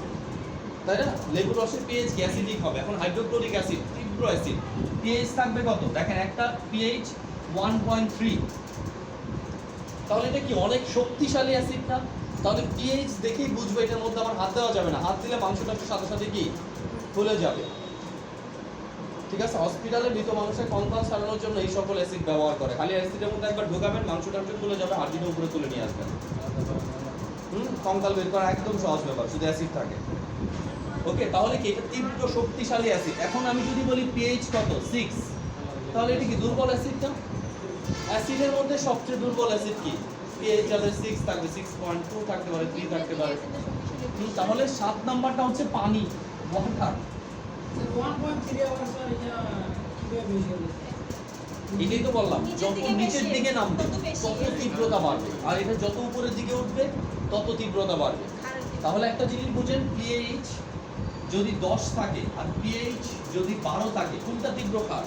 Speaker 1: তাই না? লেবুর রসের পিএইচ কি অ্যাসিডিক হবে। এখন হাইড্রোক্লোরিক অ্যাসিড তীব্র অ্যাসিড, পিএইচ থাকবে কত? দেখেন একটা পিএইচ 1.3। তাহলে এটা কি অনেক শক্তিশালী অ্যাসিড না? তাহলে পিএইচ দেখেই বুঝবো এটার মধ্যে আমার হাত দেওয়া যাবে না, হাত দিলে মাংসটা সাথে সাথে কি ফুলে যাবে। ঠিক আছে, হসপিটালে মৃত মানুষের কঙ্কাল ছাড়ানোর জন্য এই সকল অ্যাসিড ব্যবহার করে। খালি অ্যাসিডের মধ্যে একবার ঢোকাবেন, মাংসটা ফুলে যাবে, হাড়িটা উপরে তুলে নিয়ে আসবেন। কঙ্কাল বের করা একদম সহজ ব্যাপার, শুধু অ্যাসিড থাকে। ওকে, তাহলে কি এটা তীব্র শক্তিশালী অ্যাসিড। এখন আমি যদি বলি পিএইচ কত? 6, তাহলে এটা কি দুর্বল অ্যাসিড না? অ্যাসিডের মধ্যে সবচেয়ে দুর্বল অ্যাসিড কি? পিএইচ যাদের 6 থাকবে, 6.2 থাকতে পারে, 3 থাকতে পারে। তাহলে 7 নাম্বারটা হচ্ছে পানি, ওয়াটার। এটাই তো বললাম, যত নিচের দিকে নামবে তত তীব্রতা বাড়বে, আর এটা যত উপরের দিকে উঠবে তত তীব্রতা বাড়বে। তাহলে একটা জিনিস বুঝেন, পিএইচ যদি 10 থাকে আর পিএইচ যদি 12 থাকে, কোনটা তীব্র ক্ষার?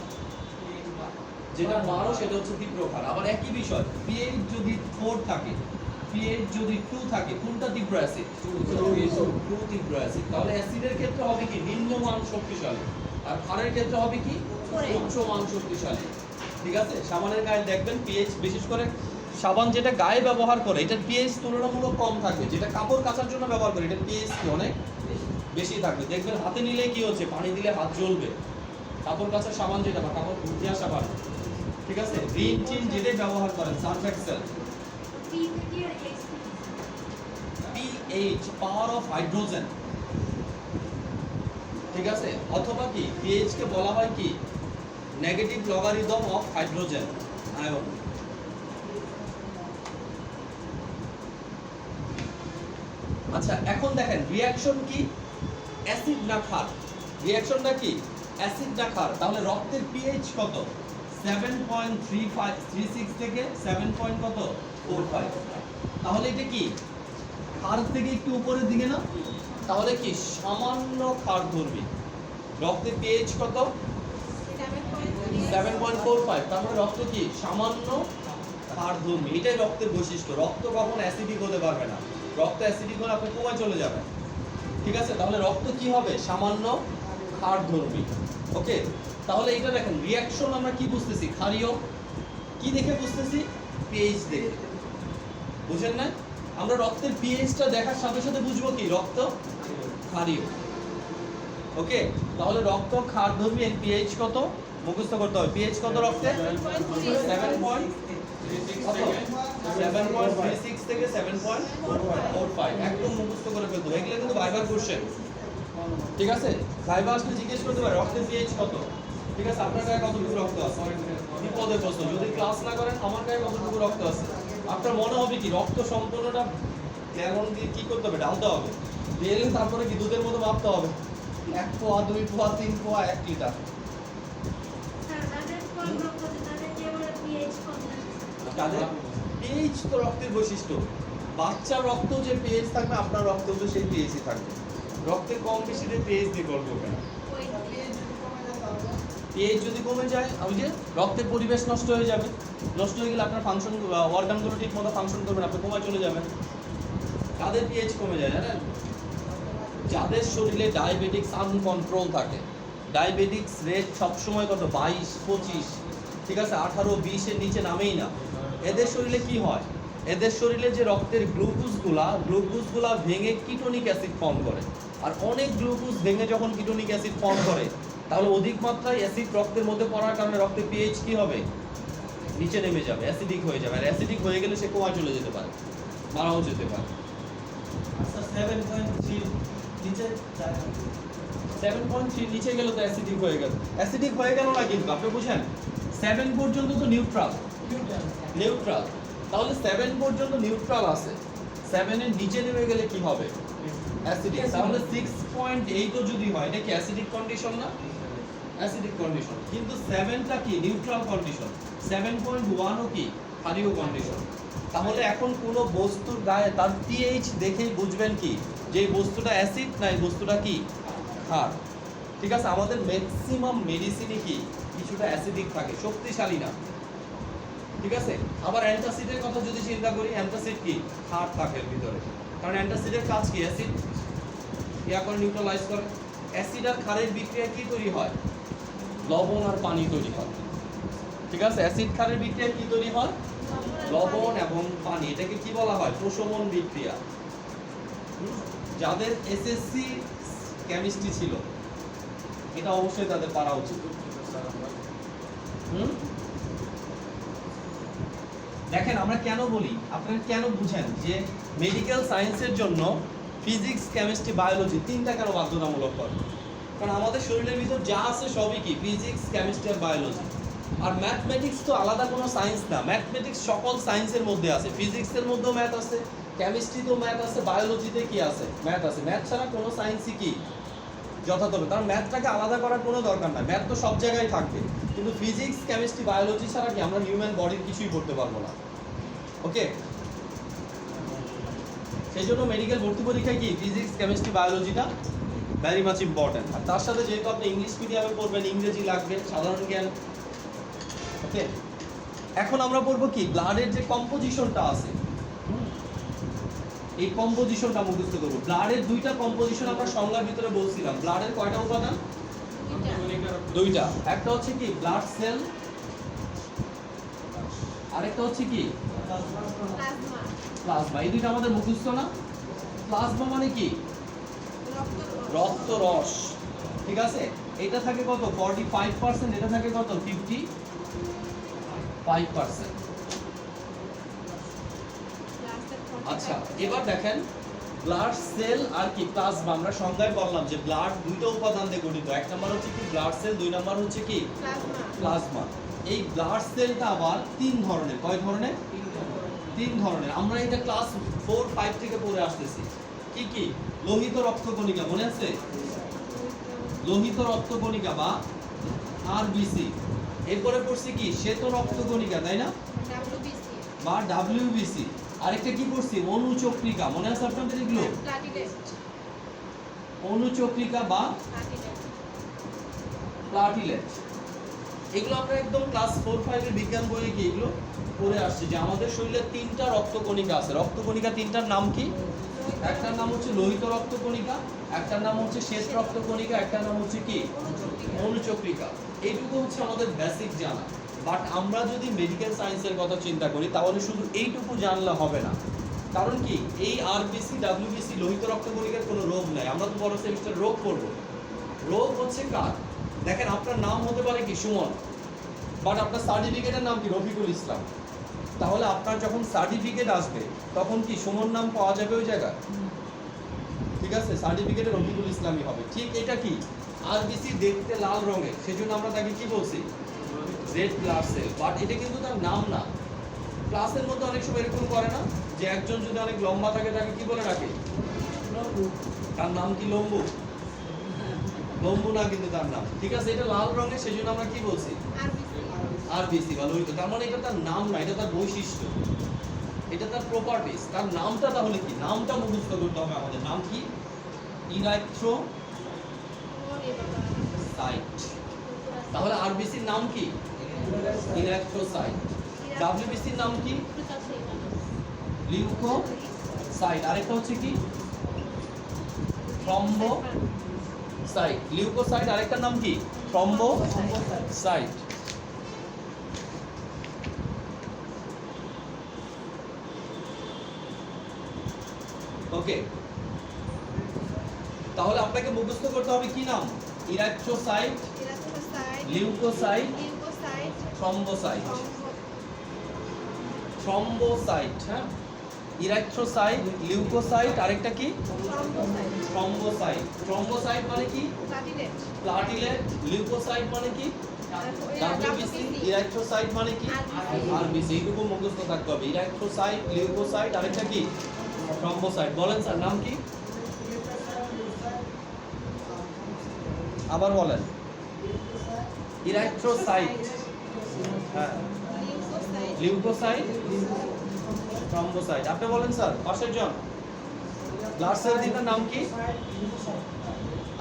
Speaker 1: যেটা 12 সেটা হচ্ছে তীব্র ক্ষার। আবার একই বিষয়, পিএইচ যদি 4 থাকে, পিএইচ যদি 2 থাকে, কোনটা তীব্র অ্যাসিড? 2 তীব্র অ্যাসিড। তাহলে অ্যাসিডের ক্ষেত্রে হবে কি নিম্নমান শক্তিশালী, আর ক্ষারের ক্ষেত্রে হবে কি উচ্চমান শক্তিশালী। ঠিক আছে, সাবানের গায়ে দেখবেন পিএইচ, বিশেষ করে সাবান যেটা গায়ে ব্যবহার করে এটার পিএইচ তুলনামূলক কম থাকবে, যেটা কাপড় কাচার জন্য ব্যবহার করে এটার পিএইচ কি অনেক বেশি থাকবে। দেখবেন হাতে নিলে কি হচ্ছে, পানি দিলে হাত জ্বলবে। কাপড় কাচার সাবান যেটা বা কাপড় ধুয়ে সাবান, ঠিক আছে, রিন টিন যেটাই ব্যবহার করেন, Surf Excel, pH power of hydrogen, ঠিক আছে, অথবা কি pH কে বলা হয় কি negative logarithm of hydrogen ion. আচ্ছা এখন দেখেন রিঅ্যাকশন কি অ্যাসিড না ক্ষার, রিঅ্যাকশনটা কি অ্যাসিড না ক্ষার, তাহলে রক্তের pH কত 7.36 থেকে 7 পয়েন্ট কত 45, তাহলে এটা কি ক্ষার থেকে একটু উপরের দিকে না, তাহলে কি সামান্য ক্ষার ধর্মী। রক্তের pH কত 7.45, তার মানে রক্ত কি সামান্য ক্ষার ধর্মী, এটাই রক্তের বৈশিষ্ট্য। রক্ত কখনো অ্যাসিডিক হতে পারবে না, রক্ত অ্যাসিডিক হলে আপনি কোমায় চলে যাবেন, ঠিক আছে, তাহলে রক্ত কি হবে সামান্য ক্ষার ধর্মী। ওকে, তাহলে এটা দেখেন রিঅ্যাকশন আমরা কি বুঝতেছি, ক্ষারীয় কি দেখে বুঝতেছি pH দেখে, বুঝেন না, আমরা রক্তের pH-টা দেখার সাথে সাথে বুঝবো কি রক্ত ক্ষারীয়। ওকে, তাহলে রক্ত ক্ষার ধর্মী, এর pH কত মুখস্থ করতে হবে, pH কত রক্তে 7.36 থেকে 7.45, একদম মুখস্থ করে ফেলতে হবে, এগুলো কিন্তু ভাইবার কোশ্চেন, ঠিক আছে, ভাইবা আসলে জিজ্ঞেস করতে পারে রক্তের pH কত, ঠিক আছে, আপনার গায়ে কতটুকু রক্ত আছে, বিপদের প্রশ্ন, যদি ক্লাস না করেন আমার গায়ে কতটুকু রক্ত আছে, আপনার মনে হবে কি রক্ত সম্পূর্ণটা লেমন দিয়ে কি করতে হবে ঢালতে হবে, ঢেলে তারপরে কি দুধের মতো মাপতে হবে, 1 পোয়া 2 পোয়া 3 পোয়া 1 লিটার। তাদের pH তো রক্তের বৈশিষ্ট্য, বাচ্চার রক্ত যে pH থাকবে আপনার রক্ত তো সেই pH থাকবে, রক্তের কম বেশিতে pH দিয়ে গল্প হবে না। pH যদি কমে যায় ওই যে রক্তের পরিবেশ নষ্ট হয়ে যাবে, নষ্ট হয়ে গেলে আপনার ফাংশন অর্গানগুলো ঠিক মতো ফাংশন করবে না, আপনি কোমায় চলে যাবেন। কাদের pH কমে যায় জানেন, যাদের শরীরে ডায়াবেটিক্স আনকন্ট্রোল থাকে, ডায়াবেটিক্স রেট সবসময় কত 22-25, ঠিক আছে, 18-20 এর নিচে নামেই না, এদের শরীরে কি হয়, এদের শরীরে যে রক্তের গ্লুকোজগুলা ভেঙে কিটোনিক অ্যাসিড ফর্ম করে, আর অনেক গ্লুকোজ ভেঙে যখন কিটোনিক অ্যাসিড ফর্ম করে তাহলে অধিক মাত্রায় অ্যাসিড রক্তের মধ্যে পড়ার কারণে রক্তের pH কি হবে নিচে নেমে যাবে, অ্যাসিডিক হয়ে যাবে, আর অ্যাসিডিক হয়ে গেলে সে কোমায় চলে যেতে পারে, মারাও যেতে পারে।
Speaker 2: আচ্ছা 7.3 নিচে যায় না,
Speaker 1: 7.3 নিচে গেলে তো অ্যাসিডিক হয়ে গেল, অ্যাসিডিক হয়ে গেল না কিন্তু আপনি বুঝেন 7 পর্যন্ত তো নিউট্রাল, তাহলে 7 পর্যন্ত নিউট্রাল আছে, 7 এর নিচে নেমে গেলে কি হবে অ্যাসিডিক, তাহলে 6.8 ও যদি হয় এটা কি অ্যাসিডিক কন্ডিশন না, অ্যাসিডিক কন্ডিশন, কিন্তু 7টা কি নিউট্রাল কন্ডিশন, 7.1 ও কি ক্ষারীয় কন্ডিশন। তাহলে এখন কোনো বস্তুর গায়ে তার pH দেখেই বুঝবেন কি যে এই বস্তুটা অ্যাসিড না এই বস্তুটা কি ক্ষার, ঠিক আছে, আমাদের ম্যাক্সিমাম মেডিসিনই কি কিছুটা অ্যাসিডিক থাকে, শক্তিশালী না, ঠিক আছে, আবার অ্যান্টাসিডের কথা যদি চিন্তা করি অ্যান্টাসিড কি ক্ষার থাকে এর ভিতরে, কারণ অ্যান্টাসিডের কাজ কি অ্যাসিড ইয়া করে নিউট্রালাইজ করে, অ্যাসিড আর ক্ষারের বিক্রিয়া কি তৈরি হয় লবণ আর পানি তৈরি হয়, ঠিক আছে, অ্যাসিড ক্ষারের বিক্রিয়া কি তৈরি হয় লবণ এবং পানি, এটাকে কি বলা হয় প্রশমন বিক্রিয়া। যাদের এসএসসি কেমিস্ট্রি ছিল এটা অবশ্যই তাদের পারা উচিত। দেখেন আমরা কেন বলি আপনারা কেন বুঝেন যে মেডিকেল সায়েন্সের জন্য ফিজিক্স কেমিস্ট্রি বায়োলজি তিনটা কেন বাধ্যতামূলক করে, কারণ আমাদের শরীরের ভিতর যা আছে সবই কি ফিজিক্স কেমিস্ট্রি আর বায়োলজি, আর ম্যাথমেটিক্স তো আলাদা কোনো সায়েন্স না, ম্যাথমেটিক্স সকল সায়েন্সের মধ্যে আছে, ফিজিক্সের মধ্যেও ম্যাথ আছে, কেমিস্ট্রিতেও ম্যাথ আছে, বায়োলজিতে কি আছে ম্যাথ আছে, ম্যাথ ছাড়া কোনো সায়েন্সই কি যথাযথ, কারণ ম্যাথটাকে আলাদা করার কোনো দরকার নাই, ম্যাথ তো সব জায়গায় থাকবে, কিন্তু ফিজিক্স কেমিস্ট্রি বায়োলজি ছাড়া কি আমরা হিউম্যান বডির কিছুই করতে পারবো না। ওকে, সেই জন্য মেডিকেল ভর্তি পরীক্ষায় কি ফিজিক্স কেমিস্ট্রি বায়োলজিটা ভেরি মাচ ইম্পর্টেন্ট, আর তার সাথে যেহেতু আপনি ইংলিশ মিডিয়ামে পড়বেন ইংরেজি লাগবে, সাধারণ জ্ঞান। ওকে, এখন আমরা পড়বো কি ব্লাডের যে কম্পোজিশনটা আছে এই কম্পোজিশনটা মুখস্থ করবো। ব্লাডের দুইটা কম্পোজিশন আমরা সংজ্ঞার ভিতরে বলছিলাম, ব্লাডের কয়টা উপাদান দুইটা, একটা হচ্ছে কি ব্লাড সেল, আরেকটা হচ্ছে কি প্লাজমা, এই দুইটা আমাদের মুখস্থ না। প্লাজমা মানে কি রক্ত রস, ঠিক আছে, এটা থাকে কত 45%, এটা থাকে কত 55%। আচ্ছা এবার দেখেন ব্লাড সেল আর কি প্লাজমা, আমরা সংজ্ঞায় বললাম যে ব্লাড দুইটা উপাদান দিয়ে গঠিত, এক নাম্বার হচ্ছে কি ব্লাড সেল, দুই নাম্বার হচ্ছে কি প্লাজমা। এই ব্লাড সেলটা আবার তিন ধরনের, কয় ধরনের? তিন ধরনের। আমরা এটা ক্লাস 4 5 থেকে পড়ে আসতেছি। কি কি? লোহিত রক্তকণিকা, মনে আছে? লোহিত রক্তকণিকা বা আরবিসি। এরপরে পড়ছি কি শ্বেত রক্তকণিকা, তাই না? বা ডাব্লিউবিসি। আরেকটা কি পড়ছি? অনুচক্রিকা, মনে আছে আপনাদের এগুলো? অনুচক্রিকা বা প্লাটিলেট। এগুলো আমরা একদম ক্লাস 4 5 এর বিজ্ঞান বইয়ে কি এগুলো পড়ে আসছে যে আমাদের শরীরে তিনটা রক্তকণিকা আছে। রক্তকণিকা তিনটার নাম কি? একটার নাম হচ্ছে লোহিত রক্তকণিকা, একটার নাম হচ্ছে শ্বেত রক্তকণিকা, একটার নাম হচ্ছে কি অনুচক্রিকা। এইটুকু হচ্ছে আমাদের বেসিক জানা। বাট আমরা যদি মেডিকেল সায়েন্সের কথা চিন্তা করি তাহলে শুধু এইটুকু জানলে হবে না। কারণ কি এই আরবিসি ডাব্লিউবিসি লোহিত রক্তকণিকার কোনো রোগ নাই। আমরা তো বড় সেমিস্টার রোগ পড়বো। রোগ হচ্ছে কার? দেখেন আপনার নাম হতে পারে কি সুমন, বাট আপনার সার্টিফিকেটের নাম কি রফিকুল ইসলাম। তাহলে আপনার যখন সার্টিফিকেট আসবে তখন কি সুমন নাম পাওয়া যাবে ওই জায়গায়? ঠিক আছে, সার্টিফিকেটে রফিকুল ইসলামই হবে। ঠিক এটা কি আরবিসি দেখতে লাল রঙের, সেজন্য আমরা তাকে কি বলছি? Red blood cell. বাট এটা কিন্তু তার নাম না। ক্লাসের মধ্যে অনেক সময় এরকম করে না যে একজন যদি অনেক লম্বা থাকে তাকে কি বলে রাখে? তার নাম কি লম্বু? লম্বু না কিন্তু তার নাম। ঠিক আছে, এটা লাল রঙের, সেজন্য আমরা কি বলছি? আরবিসি বা লোহিত। তার মানে এটা তার নাম না, এটা তার বৈশিষ্ট্য, এটা তার প্রপার্টিজ। তার নামটা তাহলে কি? নামটা মুখস্থ করতে হবে আমাদের। নাম কি? ইলেকট্রোসাইট। তাহলে আরবিসির নাম কি? ইলেকট্রোসাইট। ডাব্লিউবিসির নাম কি? লিউকোসাইট। আরেকটা হচ্ছে কি? থ্রম্বোসাইট। লিউকোসাইট আরেকটার নাম কি? থ্রম্বোসাইট। ওকে, তাহলে আপনাকে মুখস্থ করতে হবে কি নাম? ইলেকট্রোসাইট, লিউকোসাইট, থ্রম্বোসাইট। থ্রম্বোসাইট, হ্যাঁ, ইলেকট্রোসাইট, লিউকোসাইট, আরেকটা কি? থ্রম্বোসাইট। থ্রম্বোসাইট মানে কি? প্লাটিলেট। লিউকোসাইট মানে কি? ডাব্লিউবিসি। ইলেকট্রোসাইট মানে কি? আরবিসি। এইটুকু মুখস্থ থাকতে হবে। ইলেকট্রোসাইট, লিউকোসাইট, আরেকটা কি? থ্রম্বোসাইট। বলেন স্যার নাম কি? আবার বলেন। ইলেকট্রোসাইট, হ্যাঁ, লিউকোসাইট, থ্রম্বোসাইট। আপনি বলেন স্যার, পাশের জন। ব্লাড সেল তিনটার নাম কি?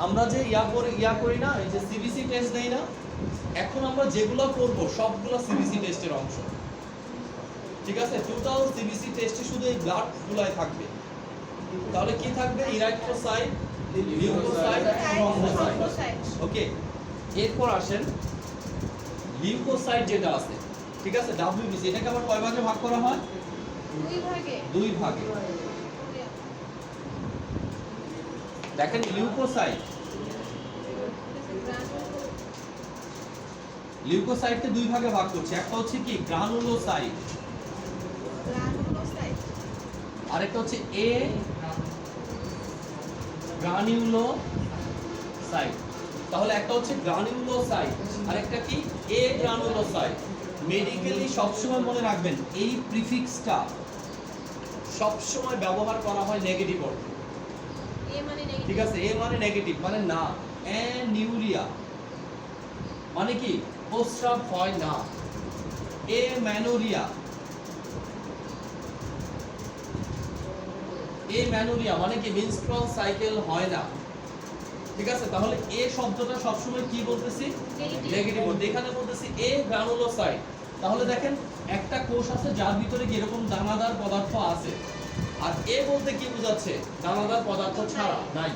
Speaker 1: আমরা যে ইয়া করি না, এই যে সিবিসি টেস্ট দেই না, এখন আমরা যেগুলো করব সবগুলো সিবিসি টেস্টের অংশ। ঠিক আছে, টোটাল সিবিসি টেস্টে শুধু এই ব্লাড গুলাই থাকবে। তাহলে কি থাকবে? ইলেকট্রোসাইট, লিউকোসাইট, থ্রম্বোসাইট। ওকে, এরপর আসেন লিউকোসাইট যেটা আছে, ঠিক আছে, ডাব্লিউবিসি, এটাকে আবার কয় ভাগে ভাগ করা হয়? দুই ভাগে। দেখেন লিউকোসাইটকে দুই ভাগে ভাগ করছে। একটা হচ্ছে কি গ্রানুলোসাইট, আরেকটা হচ্ছে এ গ্রানুলোসাইট। তাহলে একটা হচ্ছে গ্রানুলোসাইট, আরেকটা কি এ গ্রানুলোসাইট। মেডিকেলি সবসময় মনে রাখবেন এই প্রিফিক্সটা সবসময় ব্যবহার করা হয় নেগেটিভ অর্থে। ঠিক আছে, এ মানে নেগেটিভ, মানে না। অ্যানিউরিয়া মানে কি? প্রস্রাব হয় না। এ ম্যানোরিয়া, এ ম্যানোরিয়া মানে কি? মেনস্ট্রুয়াল সাইকেল হয় না। ঠিক আছে, তাহলে এ শব্দটা সবসময় কি বলতেছি? নেগেটিভ বলতে। এখানে বলতেছি এ গ্রানুলোসাইট। তাহলে দেখেন একটা কোষ আছে যার ভিতরে কি এরকম দানাদার পদার্থ আছে, আর এ বলতে কি বোঝাচ্ছে? দানাদার পদার্থ ছাড়া নাই।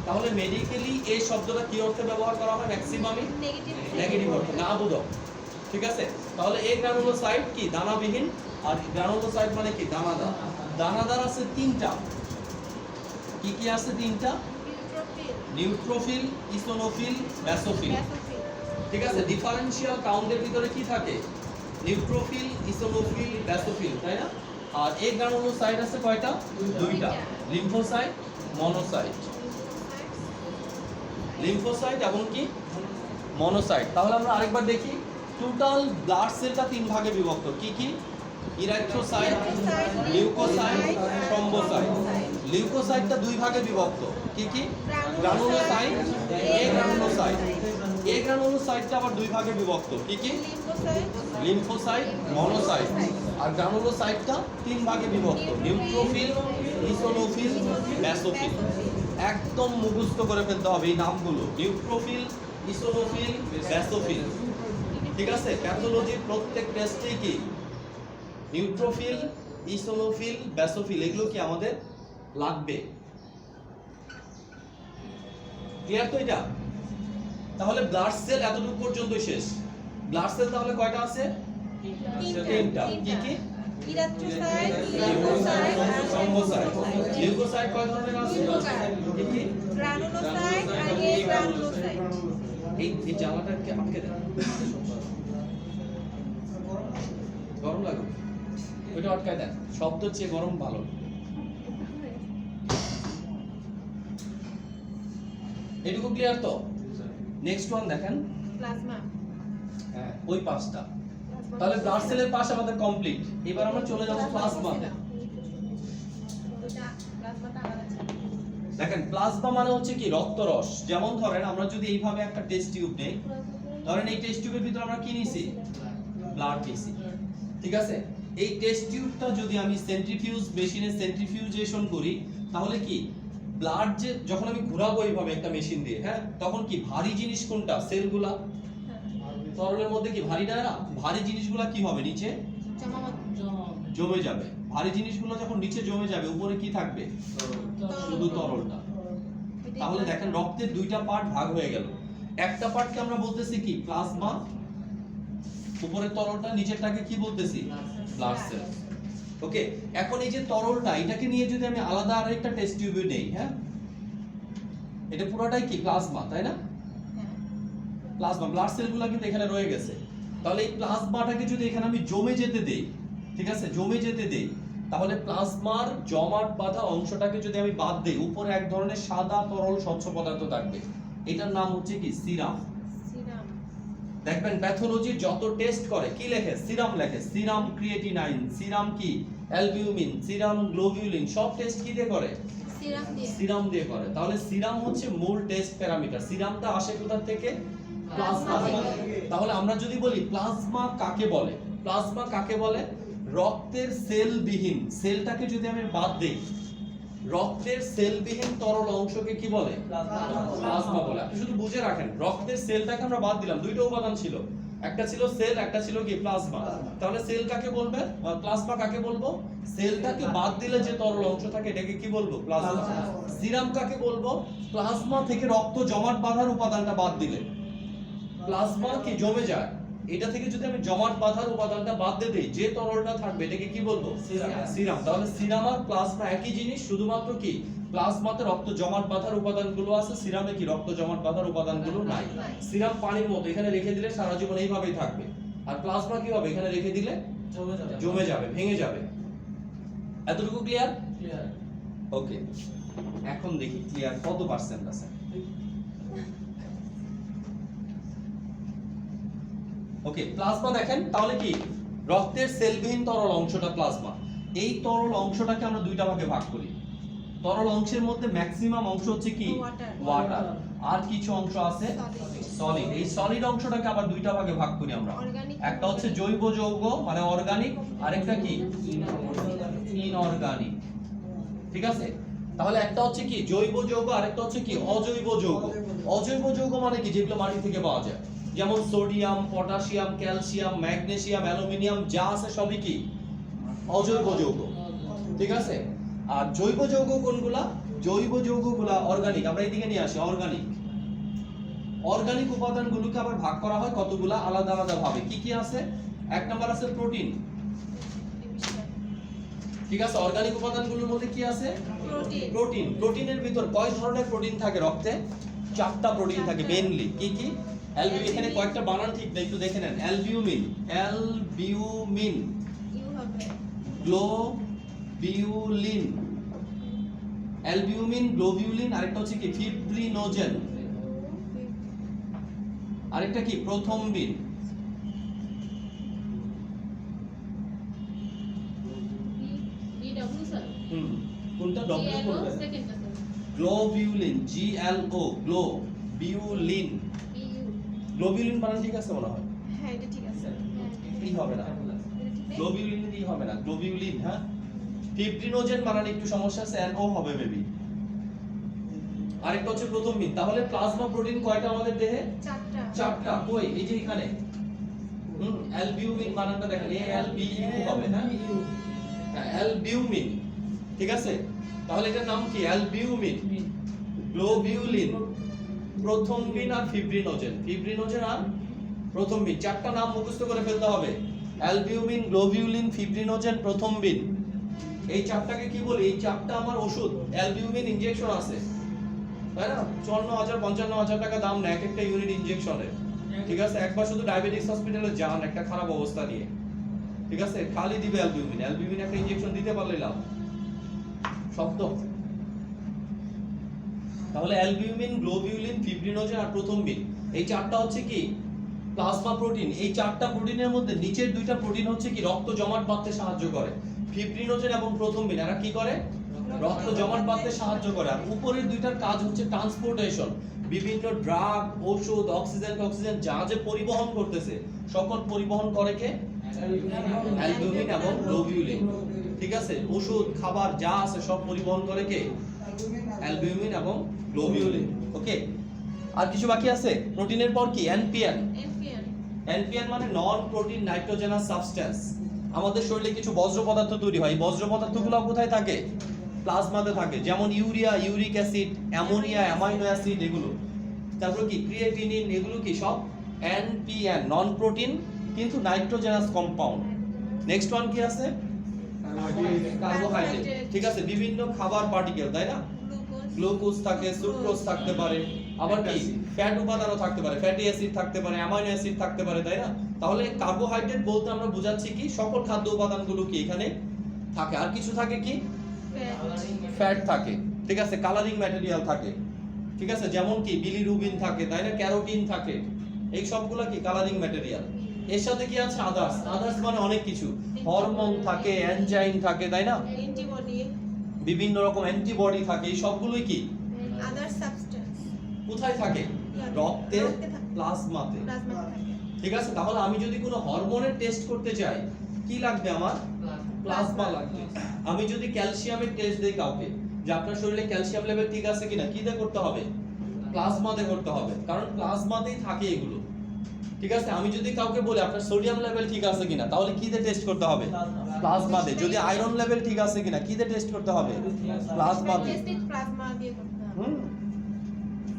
Speaker 1: তাহলে মেডিকেলি এই শব্দটা কি অর্থে ব্যবহার করা হয়? ম্যাক্সিমামই নেগেটিভ অর্থে, না বোধক। ঠিক আছে, তাহলে এই গ্রানুলোসাইট কি? দানাবিহীন। আর গ্রানুলোসাইট মানে কি? দানাদার। দানাদার আছে তিনটা। কি কি আছে? তিনটা। Neutrophil, eosinophil, ব্যাসোফিল।
Speaker 3: ব্যাসোফিল।
Speaker 1: ঠিক আছে, ডিফারেনশিয়াল কাউন্টের ভিতরে কি থাকে? নিউট্রোফিল, ইসোনোফিল, ব্যাসোফিল, তাই না? আর এই গ্রানুলোসাইট আছে কয়টা? দুইটা, লিম্ফোসাইট, মনোসাইট। লিম্ফোসাইট এবং কি মনোসাইট। তাহলে আমরা আরেকবার দেখি, টোটাল ব্লাড সেলটা তিন ভাগে বিভক্ত। কি কি? Erythrocyte, leucocyte, thrombocyte. লিউকোসাইটটা দুই ভাগে বিভক্ত। কি কি? গ্রানুলোসাইট, এ গ্রানুলোসাইট। এ গ্রানুলোসাইটটা আবার দুই ভাগে বিভক্ত। কি কি?
Speaker 3: Lymphocyte,
Speaker 1: lymphocyte, monocyte. আর গ্রানুলোসাইটটা তিন ভাগে বিভক্ত, নিউট্রোফিল, ইসোনোফিল, ব্যাসোফিল। একদম মুখস্থ করে ফেলতে হবে এই নামগুলো, নিউট্রোফিল, ইসোনোফিল, ব্যাসোফিল। ঠিক আছে, প্যাথোলজির প্রত্যেক টেস্টে কি নিউট্রোফিল, ইসোনোফিল, ব্যাসোফিল এগুলো কি আমাদের লাগবে। ক্লিয়ার তো এটা? তাহলে ব্লাড সেল এতটুকু পর্যন্তই শেষ। ব্লাড সেল তাহলে কয়টা আছে? তিনটা। কি কি?
Speaker 3: ইরাথ্রোসাইট, লিউকোসাইট আর
Speaker 1: থ্রম্বোসাইট।
Speaker 3: থ্রম্বোসাইট।
Speaker 1: লিউকোসাইট কয় ধরনের আছে? কি কি?
Speaker 3: গ্রানুলোসাইট আর এ গ্রানুলোসাইট।
Speaker 1: এই জামাটাকে আটকে দেন, গরম লাগে, ওইটা আটকায় দেন, শব্দ চেয়ে গরম ভালো। এটুকু ক্লিয়ার তো? নেক্সট ওয়ান দেখেন,
Speaker 3: প্লাজমা।
Speaker 1: হ্যাঁ ওই পাঁচটা। তাহলে ব্লাড সেলের পাশ আমাদের কমপ্লিট। এবার আমরা চলে যাব প্লাজমাতে।
Speaker 3: প্লাজমাটা আলাদা আছে।
Speaker 1: দেখেন প্লাজমা মানে হচ্ছে কি? রক্তরস। যেমন ধরেন আমরা যদি এইভাবে একটা টেস্ট টিউব নেই, ধরেন এই টেস্ট টিউবের ভিতরে আমরা কি নিছি? ব্লাড নিছি। ঠিক আছে, এই টেস্ট টিউবটা যদি আমি সেন্ট্রিফিউজ মেশিনে সেন্ট্রিফিউজেশন করি, তাহলে কি ব্লাড যে যখন আমি ঘোরাবো এইভাবে একটা মেশিন দিয়ে, হ্যাঁ, তখন কি ভারী জিনিস কোনটা? সেলগুলা। তরলের মধ্যে কি ভারী না? ভারী জিনিসগুলা কি হবে? নিচে জমে যাবে। ভারী জিনিসগুলো যখন নিচে জমে যাবে, উপরে কি থাকবে? শুধু তরলটা। তাহলে দেখেন রক্তের দুইটা পার্ট ভাগ হয়ে গেল। একটা পার্টকে আমরা বলতেছি কি? প্লাজমা। উপরের তরলটা, নিচেরটাকে কি বলতেছি? Blood cell. ওকে, এখন এই যে তরলটা, এটাকে নিয়ে যদি আমি আলাদা আরেকটা টেস্ট টিউবে নেই, হ্যাঁ, এটা পুরোটাই কি? প্লাজমা, তাই না? প্লাজমা। ব্লাড সেলগুলো কিন্তু এখানে রয়ে গেছে। তাহলে এই প্লাজমাটাকে যদি এখানে আমি জমে যেতে দেই, ঠিক আছে, জমে যেতে দেই, তাহলে প্লাজমার জমাট বাঁধা অংশটাকে যদি আমি বাদ দেই, উপরে এক ধরনের সাদা তরল স্বচ্ছ পদার্থ থাকবে। এটার নাম হচ্ছে কি? সিরাম। দেখবেন প্যাথোলজির যত টেস্ট করে কি লেখে? সিরাম লেখে। সিরাম ক্রিয়েটিনাইন, সিরাম কি অ্যালবিউমিন, সিরাম গ্লোবিউলিন, সব টেস্ট কি দিয়ে করে?
Speaker 3: সিরাম দিয়ে।
Speaker 1: সিরাম দিয়ে করে। তাহলে সিরাম হচ্ছে মূল টেস্ট প্যারামিটার। সিরামটা আসে কোথা থেকে? প্লাজমা থেকে। তাহলে আমরা যদি বলি প্লাজমা কাকে বলে? প্লাজমা কাকে বলে? রক্তের সেলবিহীন, সেলটাকে যদি আমি বাদ দেই, রক্তের সেলবিহীন তরল অংশকে কি বলে? প্লাজমা বলে। আপনি শুধু বুঝে রাখেন, রক্তের সেলটাকে আমরা বাদ দিলাম, দুইটা উপাদান ছিল, একটা ছিল সেল, একটা ছিল কি? প্লাজমা। তাহলে সেল কাকে বলবে? প্লাজমা কাকে বলবো? সেলটাকে বাদ দিলে যে তরল অংশ থাকে এটাকে কি বলবো? প্লাজমা। সিরাম কাকে বলবো? প্লাজমা থেকে রক্ত জমাট বাঁধার উপাদানটা বাদ দিলে প্লাজমা কি জমে যায়, এটা থেকে যদি আমি জমাট বাঁধার উপাদানটা বাদ দিয়ে দেই, যে তরলটা থাকবে এটাকে কি বলবো? সিরাম। তাহলে সিরাম আর প্লাজমা একই জিনিস, শুধুমাত্র কি প্লাজমাতে রক্ত জমাট বাঁধার উপাদানগুলো আছে, সিরামে কি রক্ত জমাট বাঁধার উপাদানগুলো নাই। সিরাম পানির মতো, এখানে রেখে দিলে সারা জীবন এইভাবেই থাকবে। আর প্লাজমা কি হবে? এখানে রেখে দিলে জমে যাবে, ভেঙে যাবে। এতটুকু ক্লিয়ার? ওকে, এখন দেখি ক্লিয়ার কত পার্সেন্ট আছে। ওকে, প্লাজমা দেখেন তাহলে কি? রক্তের সেলবিহীন তরল অংশটা প্লাজমা। এই তরল অংশটাকে আমরা দুইটা ভাগে ভাগ করি। তরল অংশের মধ্যে ম্যাক্সিমাম অংশ হচ্ছে কি? ওয়াটার। আর কিছু অংশ আছে সলিড। এই সলিড অংশটাকে আবার দুইটা ভাগে ভাগ করি আমরা। একটা হচ্ছে জৈব যৌগ মানে অর্গানিক, আরেকটা কি? ইনঅর্গানিক। ঠিক আছে, তাহলে একটা হচ্ছে কি জৈব যৌগ, আরেকটা হচ্ছে কি অজৈব যৌগ। অজৈব যৌগ মানে কি? যেগুলো মাটি থেকে পাওয়া যায়, যেমন sodium, potassium, calcium, magnesium, aluminium যা আছে সবই কি? অজৈব যৌগ। ঠিক আছে, আর জৈব যৌগ কোনগুলা? জৈব যৌগগুলা অর্গানিক। আমরা এইদিকে নিয়ে আসি অর্গানিক। অর্গানিক উপাদানগুলোকে আবার ভাগ করা হয় কতগুলা আলাদা আলাদা ভাবে। কি কি আছে? এক নাম্বার আছে প্রোটিন। ঠিক আছে, অর্গানিক উপাদানগুলোর মধ্যে কি আছে?
Speaker 3: প্রোটিন।
Speaker 1: প্রোটিন। প্রোটিনের ভিতর কয় ধরনের প্রোটিন থাকে রক্তে? 4টা প্রোটিন থাকে মেইনলি। কি কি? এখানে কয়েকটা বানান ঠিক না, একটু দেখে নেন। অ্যালবিউমিন, অ্যালবিউমিন,
Speaker 3: ইউ হবে
Speaker 1: গ্লোবিউলিন, অ্যালবিউমিন, গ্লোবিউলিন, আরেকটা হচ্ছে কি ফিব্রিনোজেন, আরেকটা কি প্রথমবিন।
Speaker 4: BW স্যার
Speaker 1: কোনটা? ডব্লিউ
Speaker 4: GLO
Speaker 1: করবে?
Speaker 4: সেকেন্ডটা sir
Speaker 1: globulin, GLO, globulin.
Speaker 4: EU
Speaker 1: globulin বানান ঠিক আছে মনে হয়?
Speaker 3: হ্যাঁ এটা ঠিক আছে
Speaker 1: ই হবে না,
Speaker 3: এটা ঠিক নেই?
Speaker 1: গ্লোবিউলিন ই হবে না, গ্লোবিউলিন। হ্যাঁ, ফিব্রিনোজেন বানানে একটু সমস্যা আছে, NO হবে মেবি। আরেকটা হচ্ছে প্রথমবিন। তাহলে প্লাজমা প্রোটিন কয়টা আমাদের দেহে?
Speaker 3: 4টা
Speaker 1: 4টা। কই? এই যে এখানে অ্যালবিউমিন বানানটা দেখেন, ALBU হবে। হ্যাঁ, অ্যালবিউমিন। ঠিক আছে, তাহলে এটার নাম কি? অ্যালবিউমিন, গ্লোবিউলিন, প্রথমবিন আর ফিব্রিনোজেন। ফিব্রিনোজেন আর প্রথমবিন, 4টা নাম মুখস্থ করে ফেলতে হবে। Albumin, globulin, fibrinogen, প্রথমবিন। এই 4টাকে কি বলি? এই 4টা আমার ওষুধ। অ্যালবিউমিন ইনজেকশন আছে, তাই না? 54,000 55,000 টাকা দাম নেয় এক একটা ইউনিট ইনজেকশনের। ঠিক আছে, একবার শুধু ডায়াবেটিস হসপিটালে যান একটা খারাপ অবস্থা নিয়ে, ঠিক আছে, খালি দিবে অ্যালবিউমিন। অ্যালবিউমিন একটা ইনজেকশন দিতে পারলে লাভ। শব্দ। তাহলে অ্যালবিউমিন, গ্লোবিউলিন, ফিব্রিনোজেন আর প্রথমবিন, এই 4টা হচ্ছে কি? Plasma protein. এই 4টা প্রোটিনের মধ্যে নিচের 2টা প্রোটিন হচ্ছে কি? রক্ত জমাট বাঁধতে সাহায্য করে। ফিব্রিনোজেন এবং প্রথমবিন এরা কি করে? রক্ত জমাট বাঁধতে সাহায্য করে। আর উপরের 2টার কাজ হচ্ছে ট্রান্সপোর্টেশন। বিভিন্ন ড্রাগ, ওষুধ, অক্সিজেন যা যে পরিবহন করতেছে, সকল পরিবহন করে কে? অ্যালবিউমিন এবং গ্লোবিউলিন। ঠিক আছে, ওষুধ, খাবার যা আছে সব পরিবহন করে কে? অ্যালবিউমিন এবং গ্লোবিউলিন। ওকে, আর কিছু বাকি আছে? প্রোটিনের পর কি? এনপিএন।
Speaker 3: এনপিএন
Speaker 1: এনপিএন মানে নন প্রোটিন নাইট্রোজেনাস সাবস্টেন্স। আমাদের শরীরে কিছু বজ্র পদার্থ তৈরি হয়। এই বজ্র পদার্থগুলো কোথায় থাকে? প্লাজমাতে থাকে। যেমন urea, uric acid, ammonia, amino acid, এগুলো। তারপর কি? ক্রিয়েটিনিন, এগুলো কি সব এনপিএন, নন প্রোটিন কিন্তু নাইট্রোজেনাস কম্পাউন্ড। নেক্সট ওয়ান কি আছে? কার্বোহাইড্রেট। ঠিক আছে, বিভিন্ন খাবার পার্টিকেল, তাই না? গ্লুকোজ থাকে, সুক্রোজ থাকতে পারে, আবার কি ফ্যাট উপাদানও থাকতে পারে, ফ্যাটি অ্যাসিড থাকতে পারে, অ্যামাইনো অ্যাসিড থাকতে পারে, তাই না? তাহলে কার্বোহাইড্রেট বলতে আমরা বোঝাচ্ছি কি? সকল খাদ্য উপাদানগুলো কি এখানে থাকে। আর কিছু থাকে কি? ফ্যাট থাকে। ঠিক আছে, কালারিং ম্যাটেরিয়াল থাকে। ঠিক আছে, যেমন কি বিলিরুবিন থাকে, তাই না? ক্যারোটিন থাকে, এই সবগুলো কি কালারিং ম্যাটেরিয়াল। এর সাথে কি আছে? আদার্স। আদার্স মানে অনেক কিছু, হরমোন থাকে, এনজাইম থাকে, তাই না?
Speaker 3: অ্যান্টিবডি,
Speaker 1: বিভিন্ন রকম অ্যান্টিবডি থাকে, এই সবগুলোই কি?
Speaker 3: আদার সাবস্টেন্স
Speaker 1: কোথায় থাকে? রক্তে,
Speaker 3: রক্তে থাকে।
Speaker 1: প্লাজমাতে।
Speaker 3: প্লাজমাতে থাকে।
Speaker 1: ঠিক আছে, তাহলে আমি যদি কোনো হরমোনের টেস্ট করতে চাই, কি লাগবে আমার? প্লাজমা লাগবে। আমি যদি ক্যালসিয়ামের টেস্ট দেই কাউকে, যে আপনার শরীরে ক্যালসিয়াম লেভেল ঠিক আছে কিনা, কি দিয়ে করতে হবে? প্লাজমাতে করতে হবে, কারণ প্লাজমাতেই থাকে এগুলো। ঠিক আছে, আমি যদি কাউকে বলি আপনার সোডিয়াম লেভেল ঠিক আছে কিনা, তাহলে কি দিয়ে টেস্ট করতে হবে? প্লাজমাতে। যদি আয়রন লেভেল ঠিক আছে কিনা, কি দিয়ে টেস্ট করতে হবে? প্লাজমাতে।
Speaker 3: টেস্টেড প্লাজমা দিয়ে করতে হবে।
Speaker 1: হুম,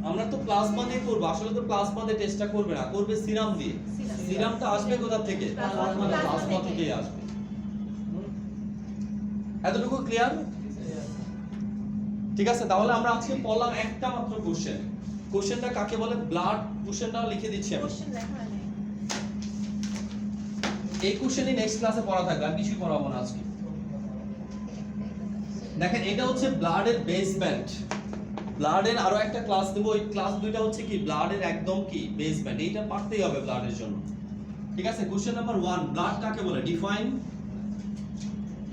Speaker 1: আমরা তো প্লাজমা দিয়ে করবো, আসলে তো প্লাজমা দিয়ে টেস্টটা করবে না, করবে সিরাম দিয়ে।
Speaker 3: সিরাম।
Speaker 1: সিরামটা আসবে কোথা থেকে? প্লাজমা থেকেই আসবে। এতটুকু ক্লিয়ার? ঠিক আছে, তাহলে আমরা আজকে পড়লাম একটা মাত্র কোশ্চেন। কোশ্চেনটা কাকে বলে? ব্লাড। কোশ্চেনটাও লিখে দিচ্ছি আমি।
Speaker 3: কোশ্চেন লেখা হয় নাই।
Speaker 1: এই কোশ্চেনই নেক্সট ক্লাসে পড়া থাকবে, আর কিছুই পড়াবো না আজকে। দেখেন, এটা হচ্ছে ব্লাডের বেসমেন্ট। ব্লাডের আরো একটা ক্লাস দেব, ওই ক্লাস দুইটা হচ্ছে কি ব্লাডের একদম কি বেসমেন্ট। এইটা পারতেই হবে ব্লাডের জন্য। ঠিক আছে, কোশ্চেন নাম্বার 1, ব্লাড কাকে বলে? ডিফাইন।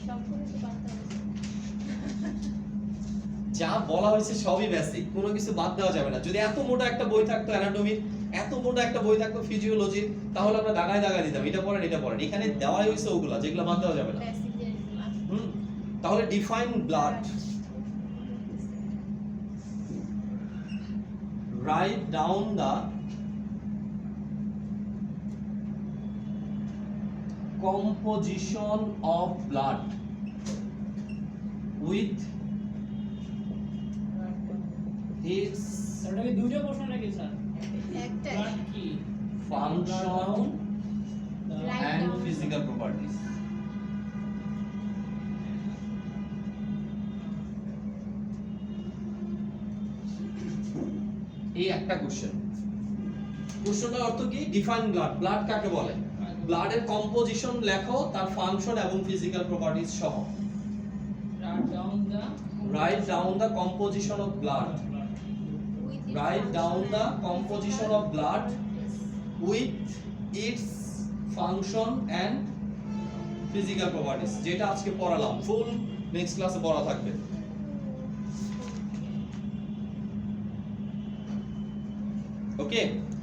Speaker 4: সবগুলো তো পারতে হবে
Speaker 1: যা বলা হয়েছে সবই বেসিক, কোনো কিছু বাদ দেওয়া যাবে না। যদি এত মোটা একটা বই থাকতো অ্যানাটমির, এত মোটা একটা বই থাকতো ফিজিওলজি, তাহলে আমরা দাগায় দাগায় দিতাম, এটা পড়েন এটা পড়েন। এখানে দেওয়াই হয়েছে ওগুলা, যেগুলো বাদ দেওয়া যাবে না।
Speaker 3: বেসিক দিয়ে দিলাম।
Speaker 1: তাহলে define blood. Write down the composition of blood with its
Speaker 2: এটা কি দুইটা প্রশ্ন নাকি স্যার?
Speaker 3: একটাই।
Speaker 2: ব্লাড কি?
Speaker 1: function
Speaker 3: Write
Speaker 1: and
Speaker 3: down.
Speaker 1: physical properties. এই একটা কোশ্চেন। কোশ্চেনটার অর্থ কি? Define blood. ব্লাড কাকে বলে? ব্লাডের কম্পোজিশন লেখো, তার ফাংশন এবং ফিজিক্যাল প্রপার্টিজ সহ।
Speaker 2: write down the
Speaker 1: Write down the composition of blood.
Speaker 3: With its
Speaker 1: Write down
Speaker 3: function
Speaker 1: the
Speaker 3: and
Speaker 1: composition
Speaker 3: physical
Speaker 1: of blood
Speaker 3: properties.
Speaker 1: with its function and physical properties, যেটা আজকে পড়ালাম। ফুল next ক্লাসে পড়া থাকবে। ওকে।